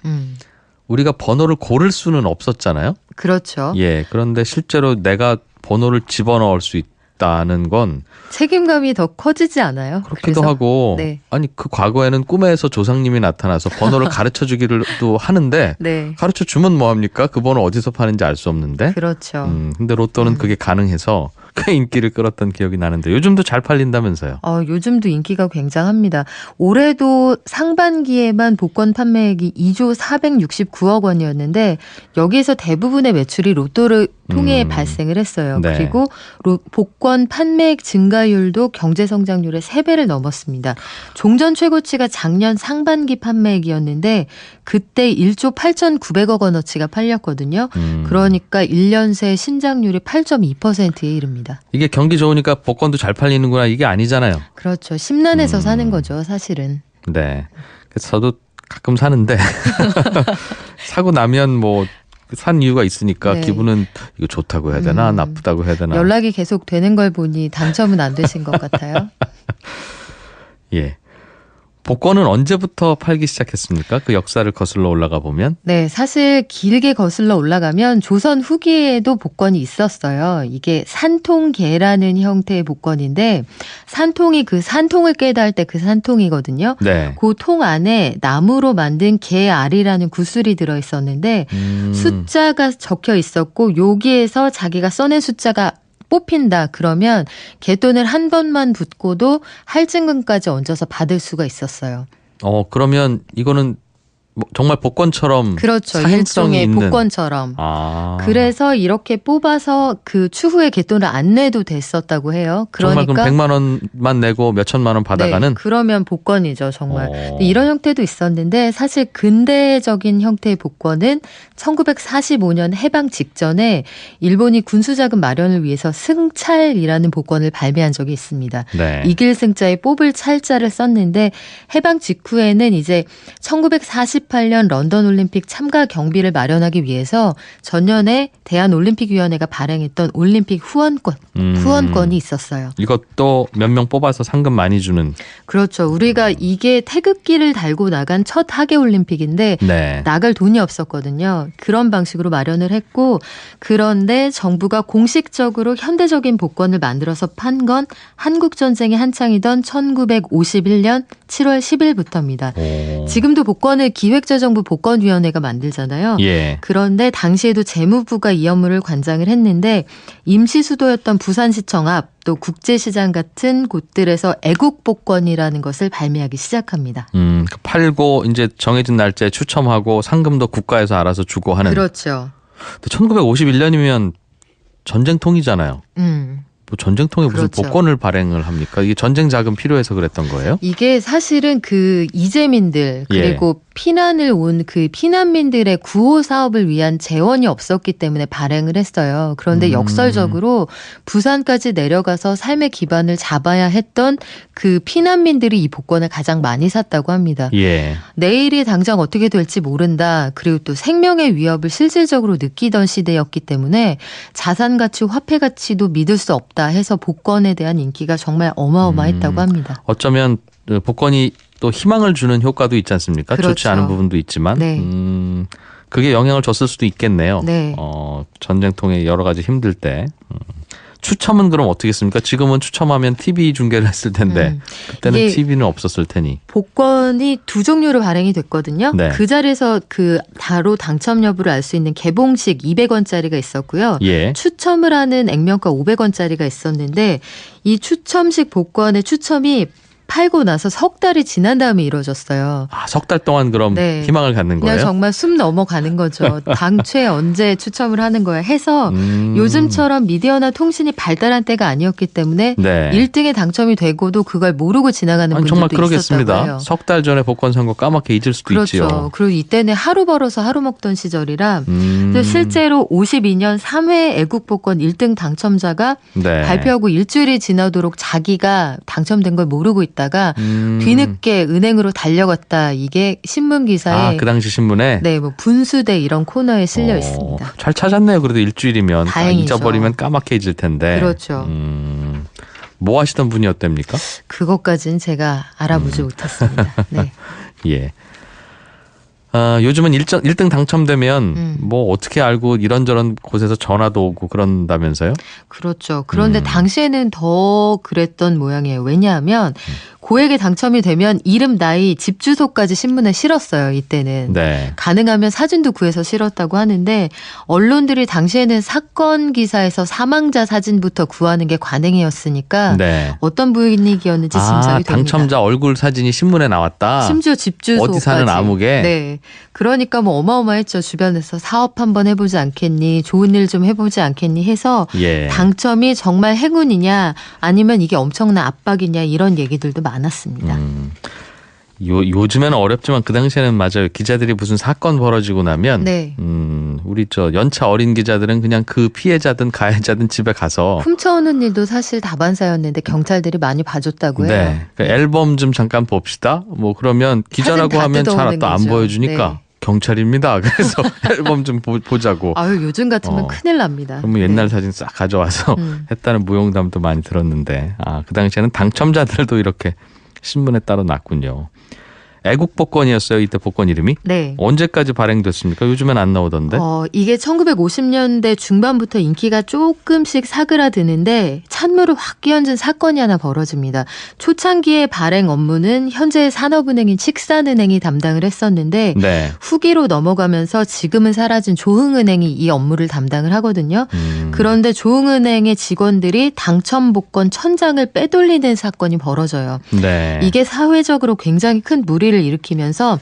우리가 번호를 고를 수는 없었잖아요. 그렇죠. 예. 그런데 실제로 내가 번호를 집어넣을 수 있다는 건 책임감이 더 커지지 않아요? 그렇기도 그래서? 하고 네. 아니 그 과거에는 꿈에서 조상님이 나타나서 번호를 가르쳐 주기를 또 하는데 네. 가르쳐 주면 뭐합니까? 그 번호 어디서 파는지 알 수 없는데. 그렇죠. 근데 로또는 그게 가능해서 꽤 인기를 끌었던 기억이 나는데 요즘도 잘 팔린다면서요? 요즘도 인기가 굉장합니다. 올해도 상반기에만 복권 판매액이 2조 469억 원이었는데 여기에서 대부분의 매출이 로또를 통해 발생을 했어요. 네. 그리고 복권 판매액 증가율도 경제 성장률의 3배를 넘었습니다. 종전 최고치가 작년 상반기 판매액이었는데 그때 1조 8,900억 원어치가 팔렸거든요. 그러니까 1년 새 신장률이 8.2%에 이릅니다. 이게 경기 좋으니까 복권도 잘 팔리는구나 이게 아니잖아요. 그렇죠. 심란해서 사는 거죠, 사실은. 네. 그래서 저도 가끔 사는데 사고 나면 뭐 산 이유가 있으니까 네. 기분은 이거 좋다고 해야 되나 나쁘다고 해야 되나. 연락이 계속 되는 걸 보니 당첨은 안 되신 것 같아요. 예. 복권은 언제부터 팔기 시작했습니까? 그 역사를 거슬러 올라가 보면. 네, 사실 길게 거슬러 올라가면 조선 후기에도 복권이 있었어요. 이게 산통계라는 형태의 복권인데 산통이 그 산통을 깨다 할 때 그 산통이거든요. 네. 그 통 안에 나무로 만든 개알이라는 구슬이 들어 있었는데 숫자가 적혀 있었고 여기에서 자기가 써낸 숫자가 뽑힌다 그러면 개돈을 한 번만 붓고도 할증금까지 얹어서 받을 수가 있었어요. 그러면 이거는 뭐 정말 복권처럼 그렇죠. 사행성이 일종의 있는. 복권처럼. 아. 그래서 이렇게 뽑아서 그 추후에 개돈을 안 내도 됐었다고 해요. 정말 그러니까 그럼 100만 원만 내고 몇천만 원 받아가는. 네, 그러면 복권이죠, 정말. 어. 근데 이런 형태도 있었는데 사실 근대적인 형태의 복권은 1945년 해방 직전에 일본이 군수자금 마련을 위해서 승찰이라는 복권을 발매한 적이 있습니다. 네. 이길 승자에 뽑을 찰자를 썼는데 해방 직후에는 이제 1948년 런던 올림픽 참가 경비를 마련하기 위해서 전년에 대한올림픽위원회가 발행했던 올림픽 후원권이 있었어요. 이것도 몇 명 뽑아서 상금 많이 주는. 그렇죠. 우리가 이게 태극기를 달고 나간 첫 하계 올림픽인데 네. 나갈 돈이 없었거든요. 그런 방식으로 마련을 했고 그런데 정부가 공식적으로 현대적인 복권을 만들어서 판 건 한국전쟁이 한창이던 1951년 7월 10일부터입니다. 오. 지금도 복권을 기획재정부 복권위원회가 만들잖아요. 예. 그런데 당시에도 재무부가 이 업무를 관장을 했는데 임시수도였던 부산시청 앞 또 국제시장 같은 곳들에서 애국복권이라는 것을 발매하기 시작합니다. 팔고 이제 정해진 날짜에 추첨하고 상금도 국가에서 알아서 주고 하는. 그렇죠. 1951년이면 전쟁통이잖아요. 뭐 전쟁통에 무슨 그렇죠. 복권을 발행을 합니까? 이게 전쟁 자금 필요해서 그랬던 거예요? 이게 사실은 그 이재민들 그리고 피난을 온 그 피난민들의 구호 사업을 위한 재원이 없었기 때문에 발행을 했어요. 그런데 역설적으로 부산까지 내려가서 삶의 기반을 잡아야 했던 그 피난민들이 이 복권을 가장 많이 샀다고 합니다. 예. 내일이 당장 어떻게 될지 모른다. 그리고 또 생명의 위협을 실질적으로 느끼던 시대였기 때문에 자산 가치, 화폐 가치도 믿을 수 없다 해서 복권에 대한 인기가 정말 어마어마했다고 합니다. 어쩌면 복권이 또 희망을 주는 효과도 있지 않습니까? 그렇죠. 좋지 않은 부분도 있지만. 네. 그게 영향을 줬을 수도 있겠네요. 네. 전쟁통에 여러 가지 힘들 때. 추첨은 그럼 어떻게 했습니까? 지금은 추첨하면 TV 중계를 했을 텐데 그때는 이게 TV는 없었을 테니. 복권이 두 종류로 발행이 됐거든요. 네. 그 자리에서 그 바로 당첨 여부를 알 수 있는 개봉식 200원짜리가 있었고요. 예. 추첨을 하는 액면가 500원짜리가 있었는데 이 추첨식 복권의 추첨이 팔고 나서 석 달이 지난 다음에 이루어졌어요. 아, 석 달 동안 그럼 네. 희망을 갖는 그냥 거예요? 정말 숨 넘어가는 거죠. 당최 언제 추첨을 하는 거야 해서 요즘처럼 미디어나 통신이 발달한 때가 아니었기 때문에 네. 1등에 당첨이 되고도 그걸 모르고 지나가는 아니, 분들도 정말 있었다고 그러겠습니다. 해요. 석 달 전에 복권 선거 까맣게 잊을 수도 그렇죠. 있지요. 그리고 이때는 하루 벌어서 하루 먹던 시절이라 근데 실제로 52년 3회 애국복권 1등 당첨자가 네. 발표하고 일주일이 지나도록 자기가 당첨된 걸 모르고 있다가 뒤늦게 은행으로 달려갔다. 이게 신문 기사에 그 당시 신문에 네, 뭐 분수대 이런 코너에 실려 있습니다. 잘 찾았네요. 그래도 일주일이면 다행이죠. 잊어버리면 까맣게 잊을 텐데. 그렇죠. 뭐 하시던 분이었답니까? 그것까지는 제가 알아보지 못했습니다. 네. 예. 요즘은 1등 당첨되면 뭐 어떻게 알고 이런저런 곳에서 전화도 오고 그런다면서요? 그렇죠. 그런데 당시에는 더 그랬던 모양이에요. 왜냐하면 고액에 당첨이 되면 이름, 나이, 집 주소까지 신문에 실었어요. 이때는. 네. 가능하면 사진도 구해서 실었다고 하는데 언론들이 당시에는 사건 기사에서 사망자 사진부터 구하는 게 관행이었으니까 네. 어떤 분위기였는지 짐작이 됩니다. 당첨자 얼굴 사진이 신문에 나왔다. 심지어 집 주소까지. 어디 사는 아무개. 네. 그러니까 뭐 어마어마했죠. 주변에서 사업 한번 해보지 않겠니? 좋은 일 좀 해보지 않겠니? 해서 예. 당첨이 정말 행운이냐 아니면 이게 엄청난 압박이냐 이런 얘기들도 많았습니다. 요즘에는 어렵지만 그 당시에는 맞아요. 기자들이 무슨 사건 벌어지고 나면 네. 우리 연차 어린 기자들은 그냥 그 피해자든 가해자든 집에 가서 훔쳐오는 일도 사실 다반사였는데 경찰들이 많이 봐줬다고 해요. 네. 그러니까 앨범 좀 잠깐 봅시다. 뭐 그러면 기자라고 하면 잘 또 안 보여주니까 네. 경찰입니다. 그래서 앨범 좀 보자고. 아유 요즘 같으면 큰일 납니다. 그러면 옛날 네. 사진 싹 가져와서 했다는 무용담도 많이 들었는데 그 당시에는 당첨자들도 이렇게 신문에 따로 났군요. 애국복권이었어요. 이때 복권 이름이. 네. 언제까지 발행됐습니까? 요즘엔 안 나오던데. 이게 1950년대 중반부터 인기가 조금씩 사그라드는데 찬물을 확 끼얹은 사건이 하나 벌어집니다. 초창기의 발행 업무는 현재의 산업은행인 칙산은행이 담당을 했었는데 네. 후기로 넘어가면서 지금은 사라진 조흥은행이 이 업무를 담당을 하거든요. 그런데 조흥은행의 직원들이 당첨 복권 1000장을 빼돌리는 사건이 벌어져요. 네. 이게 사회적으로 굉장히 큰 무리를 일으키면서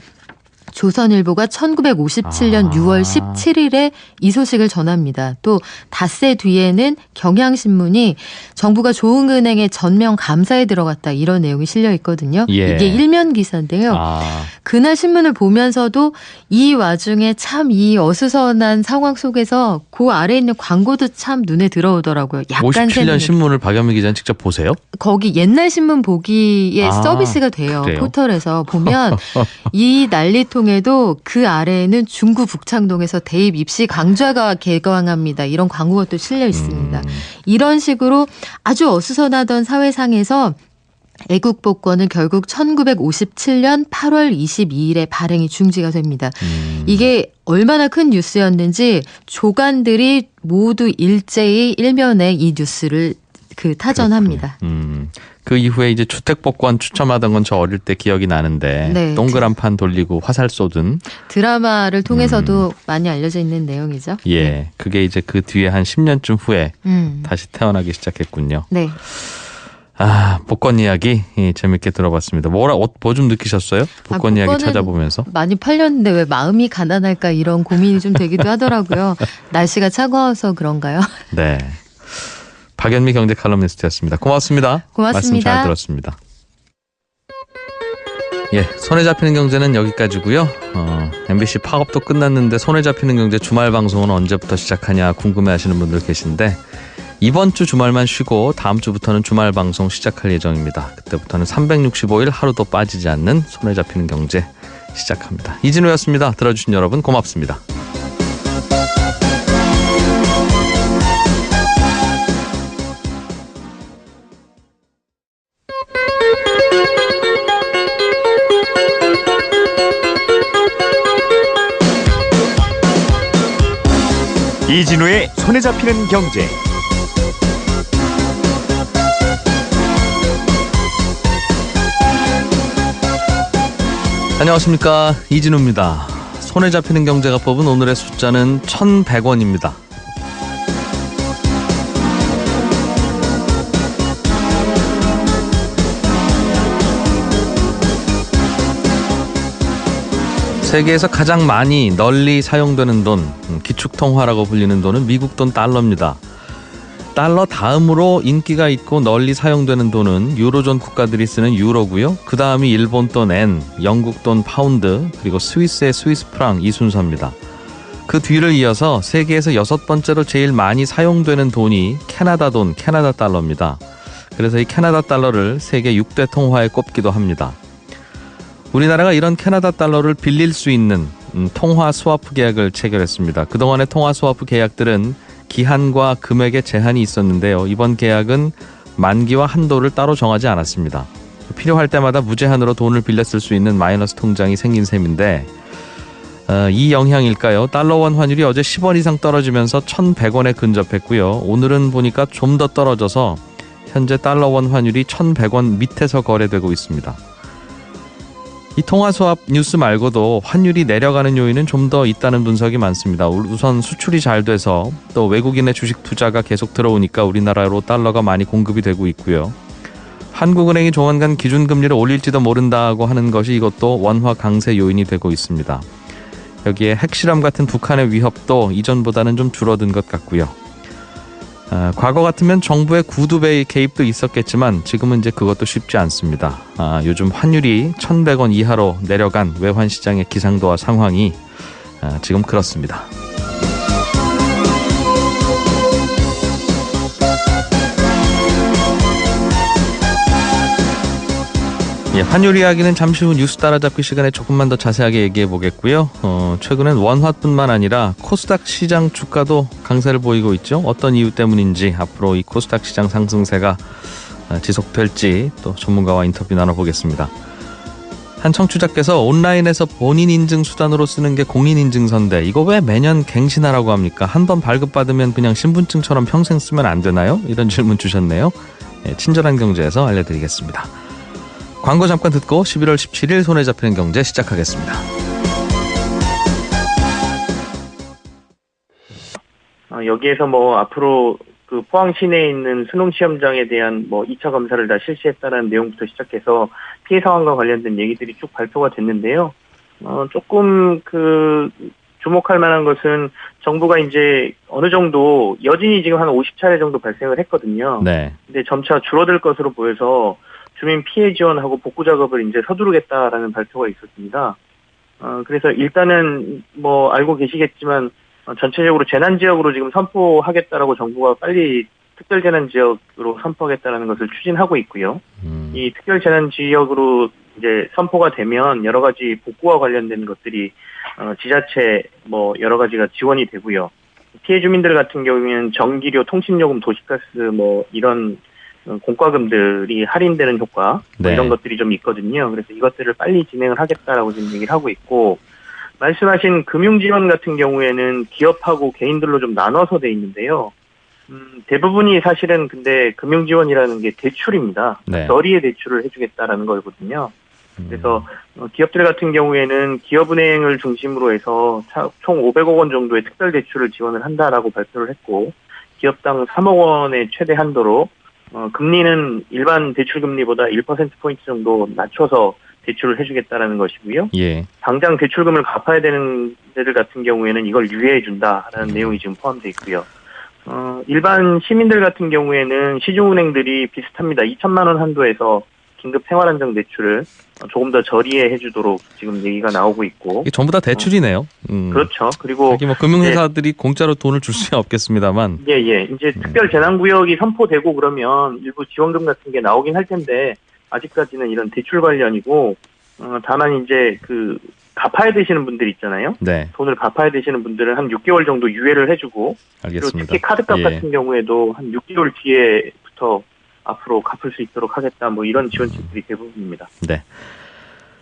조선일보가 1957년 6월 17일에 이 소식을 전합니다. 또 닷새 뒤에는 경향신문이 정부가 조흥은행의 전면 감사에 들어갔다 이런 내용이 실려 있거든요. 예. 이게 일면 기사인데요. 그날 신문을 보면서도 이 와중에 참 이 어수선한 상황 속에서 그 아래에 있는 광고도 참 눈에 들어오더라고요. 약간 57년 신문을 박연미 기자는 직접 보세요? 거기 옛날 신문 보기에 서비스가 돼요. 그래요? 포털에서 보면 이 난리통에도 그 아래에는 중구 북창동에서 대입 입시 강좌가 개강합니다. 이런 광고가 또 실려 있습니다. 이런 식으로 아주 어수선하던 사회상에서 애국복권은 결국 1957년 8월 22일에 발행이 중지가 됩니다. 이게 얼마나 큰 뉴스였는지 조간들이 모두 일제히 일면에 이 뉴스를 타전합니다. 그 이후에 이제 주택복권 추첨하던 건 저 어릴 때 기억이 나는데 네. 동그란 판 돌리고 화살 쏘든 드라마를 통해서도 많이 알려져 있는 내용이죠. 예, 그게 이제 그 뒤에 한 10년쯤 후에 다시 태어나기 시작했군요. 네. 복권 이야기 재밌게 들어봤습니다. 뭐 좀 느끼셨어요? 복권 이야기 찾아보면서? 많이 팔렸는데 왜 마음이 가난할까 이런 고민이 좀 되기도 하더라고요. 날씨가 차가워서 그런가요? 네. 박연미 경제 칼럼니스트였습니다. 고맙습니다. 고맙습니다. 말씀 잘 들었습니다. 예, 손에 잡히는 경제는 여기까지고요. MBC 팝업도 끝났는데 손에 잡히는 경제 주말 방송은 언제부터 시작하냐 궁금해하시는 분들 계신데 이번 주 주말만 쉬고 다음 주부터는 주말 방송 시작할 예정입니다. 그때부터는 365일 하루도 빠지지 않는 손에 잡히는 경제 시작합니다. 이진우였습니다. 들어주신 여러분 고맙습니다. 이진우의 손에 잡히는 경제. 안녕하십니까, 이진우입니다. 손에 잡히는 경제가 뽑은 오늘의 숫자는 1,100원입니다. 세계에서 가장 많이 널리 사용되는 돈, 기축통화라고 불리는 돈은 미국 돈 달러입니다. 달러 다음으로 인기가 있고 널리 사용되는 돈은 유로존 국가들이 쓰는 유로고요. 그 다음이 일본 돈 엔, 영국 돈 파운드, 그리고 스위스의 스위스 프랑 이 순서입니다. 그 뒤를 이어서 세계에서 6번째로 제일 많이 사용되는 돈이 캐나다 돈, 캐나다 달러입니다. 그래서 이 캐나다 달러를 세계 6대 통화에 꼽기도 합니다. 우리나라가 이런 캐나다 달러를 빌릴 수 있는 통화 스와프 계약을 체결했습니다. 그동안의 통화 스와프 계약들은 기한과 금액에 제한이 있었는데요. 이번 계약은 만기와 한도를 따로 정하지 않았습니다. 필요할 때마다 무제한으로 돈을 빌려 쓸 수 있는 마이너스 통장이 생긴 셈인데 이 영향일까요? 달러원 환율이 어제 10원 이상 떨어지면서 1,100원에 근접했고요. 오늘은 보니까 좀 더 떨어져서 현재 달러원 환율이 1,100원 밑에서 거래되고 있습니다. 이 통화 스왑 뉴스 말고도 환율이 내려가는 요인은 좀 더 있다는 분석이 많습니다. 우선 수출이 잘 돼서 또 외국인의 주식 투자가 계속 들어오니까 우리나라로 달러가 많이 공급이 되고 있고요. 한국은행이 조만간 기준금리를 올릴지도 모른다고 하는 것이 이것도 원화 강세 요인이 되고 있습니다. 여기에 핵실험 같은 북한의 위협도 이전보다는 좀 줄어든 것 같고요. 과거 같으면 정부의 구두 개입도 있었겠지만 지금은 이제 그것도 쉽지 않습니다. 요즘 환율이 1,100원 이하로 내려간 외환시장의 기상도와 상황이 지금 그렇습니다. 환율 이야기는 잠시 후 뉴스 따라잡기 시간에 조금만 더 자세하게 얘기해 보겠고요. 최근엔 원화뿐만 아니라 코스닥 시장 주가도 강세를 보이고 있죠. 어떤 이유 때문인지 앞으로 이 코스닥 시장 상승세가 지속될지 또 전문가와 인터뷰 나눠보겠습니다. 한 청취자께서 온라인에서 본인 인증 수단으로 쓰는 게 공인인증서인데 이거 왜 매년 갱신하라고 합니까? 한번 발급받으면 그냥 신분증처럼 평생 쓰면 안 되나요? 이런 질문 주셨네요. 친절한 경제에서 알려드리겠습니다. 광고 잠깐 듣고 11월 17일 손에 잡히는 경제 시작하겠습니다. 여기에서 앞으로 그 포항 시내에 있는 수능 시험장에 대한 2차 검사를 다 실시했다는 내용부터 시작해서 피해 상황과 관련된 얘기들이 쭉 발표가 됐는데요. 조금 주목할 만한 것은 정부가 이제 어느 정도 여진이 지금 한 50차례 정도 발생을 했거든요. 네. 근데 점차 줄어들 것으로 보여서 주민 피해 지원하고 복구 작업을 이제 서두르겠다라는 발표가 있었습니다. 그래서 일단은 알고 계시겠지만 전체적으로 재난지역으로 지금 선포하겠다라고 정부가 빨리 특별재난지역으로 선포하겠다라는 것을 추진하고 있고요. 이 특별재난지역으로 이제 선포가 되면 여러 가지 복구와 관련된 것들이 지자체 여러 가지가 지원이 되고요. 피해 주민들 같은 경우에는 전기료, 통신요금, 도시가스 이런 공과금들이 할인되는 효과 네. 이런 것들이 좀 있거든요. 그래서 이것들을 빨리 진행을 하겠다라고 지금 얘기를 하고 있고 말씀하신 금융지원 같은 경우에는 기업하고 개인들로 좀 나눠서 돼 있는데요. 대부분이 사실은 근데 금융지원이라는 게 대출입니다. 네. 너리의 대출을 해주겠다라는 거거든요. 그래서 기업들 같은 경우에는 기업은행을 중심으로 해서 총 500억 원 정도의 특별 대출을 지원을 한다라고 발표를 했고 기업당 3억 원의 최대 한도로 금리는 일반 대출 금리보다 1%포인트 정도 낮춰서 대출을 해주겠다라는 것이고요. 예. 당장 대출금을 갚아야 되는 데들 같은 경우에는 이걸 유예해준다라는 내용이 지금 포함되어 있고요. 일반 시민들 같은 경우에는 시중은행들이 비슷합니다. 2천만 원 한도에서 긴급 생활안정 대출을 조금 더 저리에 해주도록 지금 얘기가 나오고 있고. 이게 전부 다 대출이네요. 그렇죠. 그리고 금융회사들이 공짜로 돈을 줄 수는 없겠습니다만. 예. 이제 특별 재난구역이 선포되고 그러면 일부 지원금 같은 게 나오긴 할 텐데 아직까지는 이런 대출 관련이고 다만 이제 갚아야 되시는 분들 있잖아요. 네. 돈을 갚아야 되시는 분들은 한 6개월 정도 유예를 해주고. 알겠습니다. 그리고 특히 카드값 같은 경우에도 한 6개월 뒤에부터 앞으로 갚을 수 있도록 하겠다. 이런 지원책들이 대부분입니다. 네.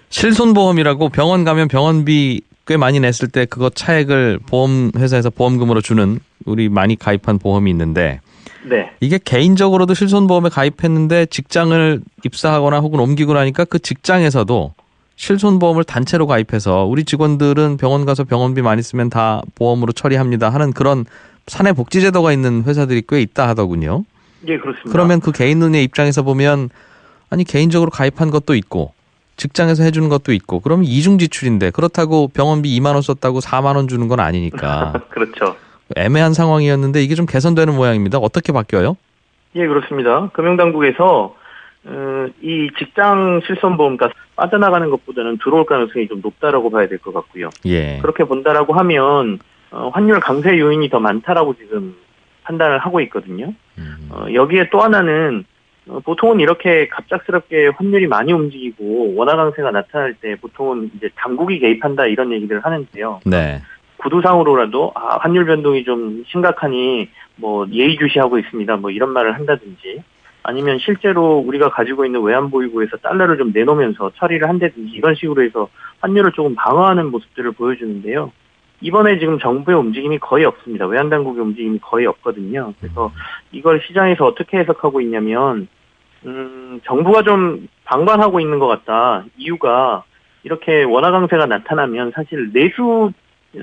실손보험이라고 병원 가면 병원비 꽤 많이 냈을 때 그거 차액을 보험회사에서 보험금으로 주는 우리 많이 가입한 보험이 있는데 네. 이게 개인적으로도 실손보험에 가입했는데 직장을 입사하거나 혹은 옮기고 나니까 그 직장에서도 실손보험을 단체로 가입해서 우리 직원들은 병원 가서 병원비 많이 쓰면 다 보험으로 처리합니다 하는 그런 사내 복지제도가 있는 회사들이 꽤 있다 하더군요. 예, 그렇습니다. 그러면 그 개인의 입장에서 보면 아니 개인적으로 가입한 것도 있고 직장에서 해주는 것도 있고 그러면 이중 지출인데 그렇다고 병원비 2만 원 썼다고 4만 원 주는 건 아니니까 그렇죠. 애매한 상황이었는데 이게 좀 개선되는 모양입니다. 어떻게 바뀌어요? 예, 그렇습니다. 금융당국에서 이 직장 실손보험가 빠져나가는 것보다는 들어올 가능성이 좀 높다라고 봐야 될 것 같고요. 예. 그렇게 본다라고 하면 환율 강세 요인이 더 많다라고 지금 판단을 하고 있거든요. 여기에 또 하나는 보통은 이렇게 갑작스럽게 환율이 많이 움직이고 원화 강세가 나타날 때 보통은 이제 당국이 개입한다 이런 얘기를 하는데요. 네. 구두상으로라도 환율 변동이 좀 심각하니 뭐 예의주시하고 있습니다. 뭐 이런 말을 한다든지 아니면 실제로 우리가 가지고 있는 외환보유고에서 달러를 좀 내놓으면서 처리를 한다든지 이런 식으로 해서 환율을 조금 방어하는 모습들을 보여주는데요. 이번에 지금 정부의 움직임이 거의 없습니다. 외환당국의 움직임이 거의 없거든요. 그래서 이걸 시장에서 어떻게 해석하고 있냐면 정부가 좀 방관하고 있는 것 같다. 이유가 이렇게 원화 강세가 나타나면 사실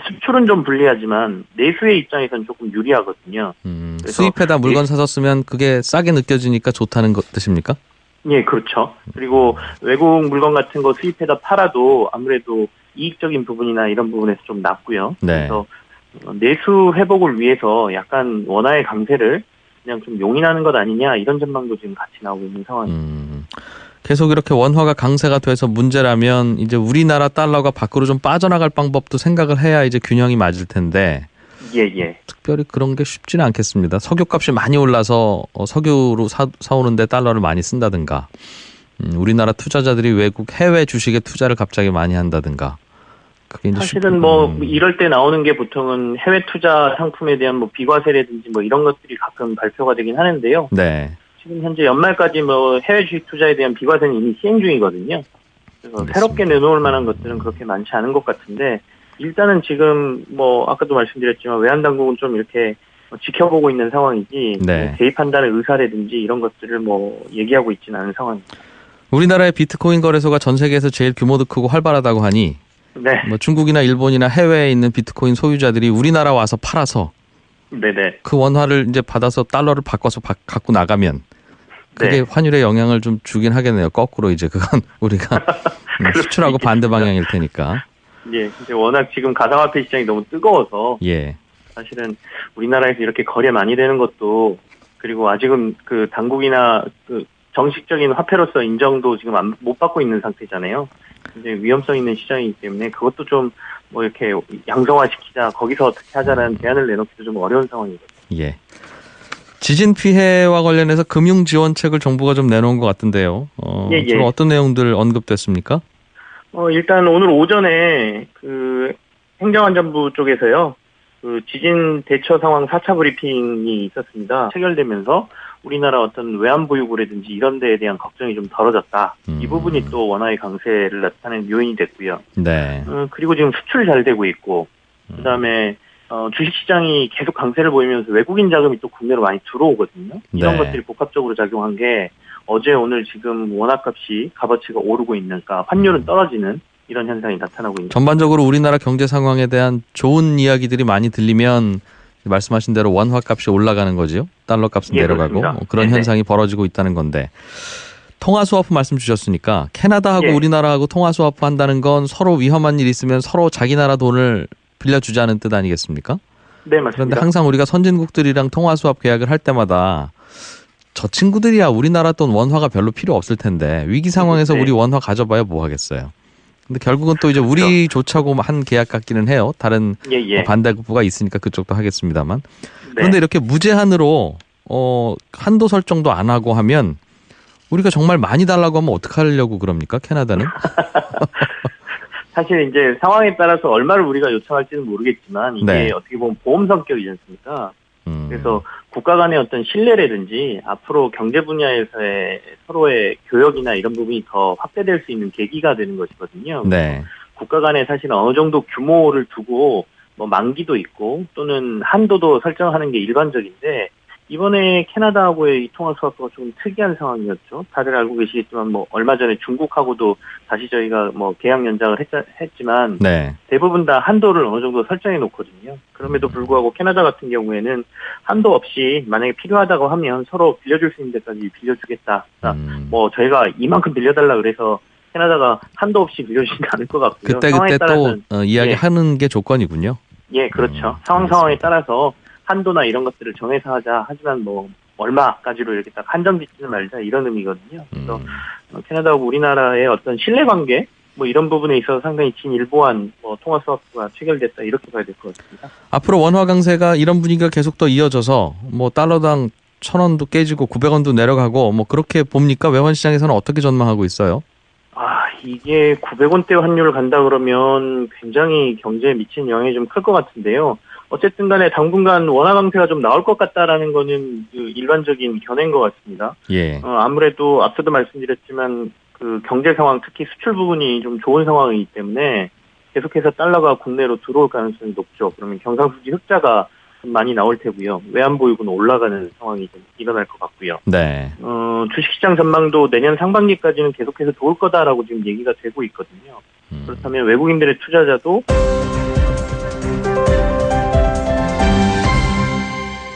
수출은 좀 불리하지만 내수의 입장에서는 조금 유리하거든요. 수입해다 물건 사서 쓰면 그게 싸게 느껴지니까 좋다는 것 뜻입니까? 예, 그렇죠. 그리고 외국 물건 같은 거 수입해다 팔아도 아무래도 이익적인 부분이나 이런 부분에서 좀 낮고요. 네. 그래서 내수 회복을 위해서 약간 원화의 강세를 그냥 좀 용인하는 것 아니냐 이런 전망도 지금 같이 나오고 있는 상황입니다. 계속 이렇게 원화가 강세가 돼서 문제라면 이제 우리나라 달러가 밖으로 좀 빠져나갈 방법도 생각을 해야 이제 균형이 맞을 텐데 예. 특별히 그런 게 쉽지는 않겠습니다. 석유값이 많이 올라서 석유로 사오는데 달러를 많이 쓴다든가 우리나라 투자자들이 외국 해외 주식에 투자를 갑자기 많이 한다든가 그게 이제 사실은 이럴 때 나오는 게 보통은 해외 투자 상품에 대한 뭐 비과세라든지 뭐 이런 것들이 가끔 발표가 되긴 하는데요. 네. 지금 현재 연말까지 뭐 해외 주식 투자에 대한 비과세는 이미 시행 중이거든요. 그래서 알겠습니다. 새롭게 내놓을 만한 것들은 그렇게 많지 않은 것 같은데 일단은 지금 뭐 아까도 말씀드렸지만 외환당국은 좀 이렇게 지켜보고 있는 상황이지 네. 뭐 개입한다는 의사라든지 이런 것들을 뭐 얘기하고 있지는 않은 상황입니다. 우리나라의 비트코인 거래소가 전 세계에서 제일 규모도 크고 활발하다고 하니 네. 뭐 중국이나 일본이나 해외에 있는 비트코인 소유자들이 우리나라 와서 팔아서 네네. 그 원화를 이제 받아서 달러를 바꿔서 갖고 나가면 그게 네. 환율에 영향을 좀 주긴 하겠네요. 거꾸로 이제 그건 우리가 수출하고 반대 방향일 테니까. 예, 이제 워낙 지금 가상화폐 시장이 너무 뜨거워서 예. 사실은 우리나라에서 이렇게 거래 많이 되는 것도 그리고 아직은 그 당국이나 그 정식적인 화폐로서 인정도 지금 못 받고 있는 상태잖아요. 굉장히 위험성 있는 시장이기 때문에 그것도 좀 뭐 이렇게 양성화시키자 거기서 어떻게 하자라는 제안을 내놓기도 좀 어려운 상황이거든요. 예. 지진 피해와 관련해서 금융 지원책을 정부가 좀 내놓은 것 같은데요. 예. 주로 어떤 내용들 언급됐습니까? 일단 오늘 오전에 그 행정안전부 쪽에서요. 그 지진 대처 상황 4차 브리핑이 있었습니다. 체결되면서 우리나라 어떤 외환보유고라든지 이런 데에 대한 걱정이 좀 덜어졌다. 이 부분이 또 원화의 강세를 나타내는 요인이 됐고요. 네. 그리고 지금 수출 잘 되고 있고, 그다음에 주식시장이 계속 강세를 보이면서 외국인 자금이 또 국내로 많이 들어오거든요. 이런 네. 것들이 복합적으로 작용한 게 어제 오늘 지금 원화값이 값어치가 오르고 있는, 그러니까 환율은 떨어지는 이런 현상이 나타나고 있는. 전반적으로 우리나라 경제 상황에 대한 좋은 이야기들이 많이 들리면 말씀하신 대로 원화 값이 올라가는 거죠. 달러 값은 내려가고 그런 네네. 현상이 벌어지고 있다는 건데 통화 스와프 말씀 주셨으니까 캐나다하고 예. 우리나라하고 통화 스와프 한다는 건 서로 위험한 일 있으면 서로 자기 나라 돈을 빌려주자는 뜻 아니겠습니까? 네, 맞습니다. 그런데 항상 우리가 선진국들이랑 통화 스왑 계약을 할 때마다 저 친구들이야 우리나라 돈 원화가 별로 필요 없을 텐데 위기 상황에서 네. 우리 원화 가져봐야 뭐 하겠어요. 근데 결국은 또 이제 우리조차고 한 계약 같기는 해요. 다른 예. 반대국부가 있으니까 그쪽도 하겠습니다만. 네. 그런데 이렇게 무제한으로 한도 설정도 안 하고 하면 우리가 정말 많이 달라고 하면 어떡하려고 그럽니까? 캐나다는? 사실 이제 상황에 따라서 얼마를 우리가 요청할지는 모르겠지만 이게 네. 어떻게 보면 보험 성격이지 않습니까? 그래서 국가 간의 어떤 신뢰라든지 앞으로 경제 분야에서의 서로의 교역이나 이런 부분이 더 확대될 수 있는 계기가 되는 것이거든요. 네. 국가 국가 간에 사실은 어느 정도 규모를 두고 뭐 만기도 있고 또는 한도도 설정하는 게 일반적인데 이번에 캐나다하고의 이 통화 스와프가 좀 특이한 상황이었죠. 다들 알고 계시겠지만 뭐 얼마 전에 중국하고도 다시 저희가 뭐 계약 연장을 했지만 네. 대부분 다 한도를 어느 정도 설정해 놓거든요. 그럼에도 불구하고 캐나다 같은 경우에는 한도 없이 만약에 필요하다고 하면 서로 빌려줄 수 있는 데까지 빌려주겠다. 뭐 저희가 이만큼 빌려달라 그래서 캐나다가 한도 없이 밀어주지 않을 것 같고요. 그때 또 이야기하는 게 조건이군요. 예, 그렇죠. 상황에 따라서 한도나 이런 것들을 정해서 하자. 하지만 뭐 얼마까지로 이렇게 딱 한정 짓지는 말자 이런 의미거든요. 그래서 캐나다하고 우리나라의 어떤 신뢰관계 뭐 이런 부분에 있어서 상당히 진일보한 통화 스와프가 체결됐다 이렇게 봐야 될 것 같습니다. 앞으로 원화 강세가 이런 분위기가 계속 더 이어져서 뭐 달러당 1,000원도 깨지고 900원도 내려가고 뭐 그렇게 봅니까? 외환 시장에서는 어떻게 전망하고 있어요? 이게 900원대 환율을 간다 그러면 굉장히 경제에 미치는 영향이 좀 클 것 같은데요. 어쨌든 간에 당분간 원화 강세가 좀 나올 것 같다라는 거는 그 일반적인 견해인 것 같습니다. 예. 아무래도 앞서도 말씀드렸지만 그 경제 상황 특히 수출 부분이 좀 좋은 상황이기 때문에 계속해서 달러가 국내로 들어올 가능성이 높죠. 그러면 경상수지 흑자가 좀 많이 나올 테고요. 외환보유고는 올라가는 상황이 좀 일어날 것 같고요. 네. 주식시장 전망도 내년 상반기까지는 계속해서 좋을 거다라고 지금 얘기가 되고 있거든요. 그렇다면 외국인들의 투자자도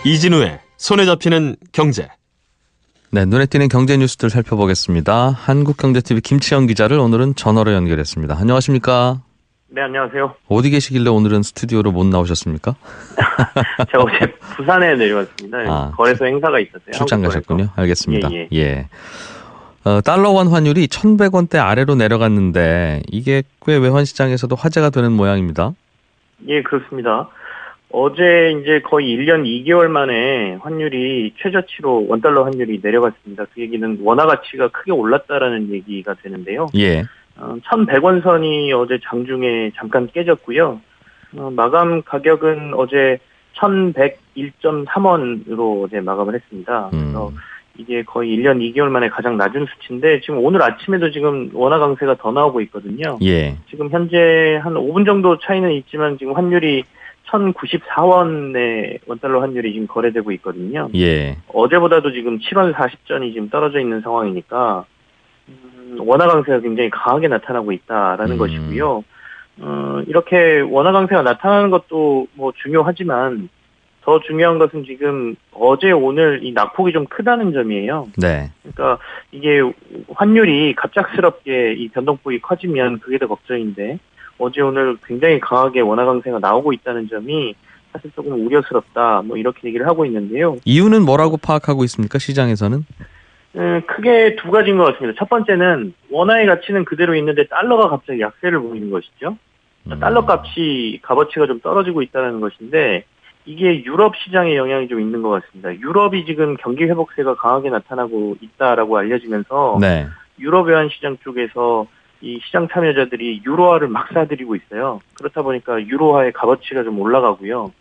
이진우의 손에 잡히는 경제. 네, 눈에 띄는 경제 뉴스들 살펴보겠습니다. 한국경제TV 김치영 기자를 오늘은 전화로 연결했습니다. 안녕하십니까? 네, 안녕하세요. 어디 계시길래 오늘은 스튜디오로 못 나오셨습니까? 제가 어제 부산에 내려왔습니다. 거래소 행사가 있었어요. 출장 가셨군요. 알겠습니다. 예. 달러 원 환율이 1,100원대 아래로 내려갔는데 이게 꽤 외환 시장에서도 화제가 되는 모양입니다. 예, 그렇습니다. 어제 이제 거의 1년 2개월 만에 환율이 최저치로 원달러 환율이 내려갔습니다. 그 얘기는 원화 가치가 크게 올랐다라는 얘기가 되는데요. 예. 1,100원 선이 어제 장중에 잠깐 깨졌고요. 마감 가격은 어제 1,101.3원으로 어제 마감을 했습니다. 그래서 이게 거의 1년 2개월 만에 가장 낮은 수치인데 지금 오늘 아침에도 지금 원화 강세가 더 나오고 있거든요. 예. 지금 현재 한 5분 정도 차이는 있지만 지금 환율이 1,094원의 원달러 환율이 지금 거래되고 있거든요. 예. 어제보다도 지금 7원 40전이 지금 떨어져 있는 상황이니까 원화 강세가 굉장히 강하게 나타나고 있다라는 것이고요. 이렇게 원화 강세가 나타나는 것도 뭐 중요하지만 더 중요한 것은 지금 어제 오늘 이 낙폭이 좀 크다는 점이에요. 네. 그러니까 이게 환율이 갑작스럽게 이 변동폭이 커지면 그게 더 걱정인데 어제 오늘 굉장히 강하게 원화 강세가 나오고 있다는 점이 사실 조금 우려스럽다. 뭐 이렇게 얘기를 하고 있는데요. 이유는 뭐라고 파악하고 있습니까? 시장에서는? 크게 두 가지인 것 같습니다. 첫 번째는 원화의 가치는 그대로 있는데 달러가 갑자기 약세를 보이는 것이죠. 달러 값이 값어치가 좀 떨어지고 있다는 것인데 이게 유럽 시장에 영향이 좀 있는 것 같습니다. 유럽이 지금 경기 회복세가 강하게 나타나고 있다라고 알려지면서 네. 유럽 외환 시장 쪽에서 이 시장 참여자들이 유로화를 막 사들이고 있어요. 그렇다 보니까 유로화의 값어치가 좀 올라가고요.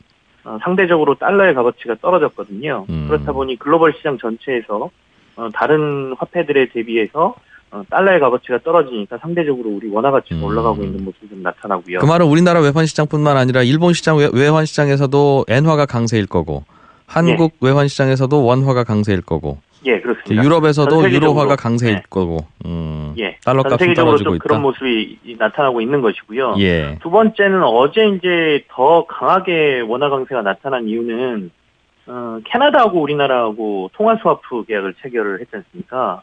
상대적으로 달러의 값어치가 떨어졌거든요. 그렇다 보니 글로벌 시장 전체에서 다른 화폐들에 대비해서 달러의 값어치가 떨어지니까 상대적으로 우리 원화 가치가 올라가고 있는 모습이 좀 나타나고요. 그 말은 우리나라 외환 시장뿐만 아니라 일본 시장 외환 시장에서도 엔화가 강세일 거고 한국 외환 시장에서도 원화가 강세일 거고 예, 그렇습니다. 유럽에서도 유로화가 강세일 거고 달러 값이 떨어지고 있다. 그런 모습이 나타나고 있는 것이고요. 예. 두 번째는 어제 이제 더 강하게 원화 강세가 나타난 이유는 캐나다하고 우리나라하고 통화 스와프 계약을 체결을 했지 않습니까?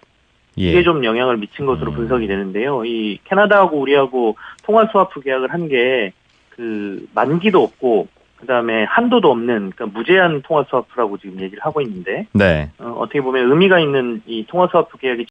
예. 이게 좀 영향을 미친 것으로 분석이 되는데요. 이 캐나다하고 우리하고 통화 스와프 계약을 한 게 그 만기도 없고 그다음에 한도도 없는 그러니까 무제한 통화 스와프라고 지금 얘기를 하고 있는데 네. 어떻게 보면 의미가 있는 이 통화 스와프 계약이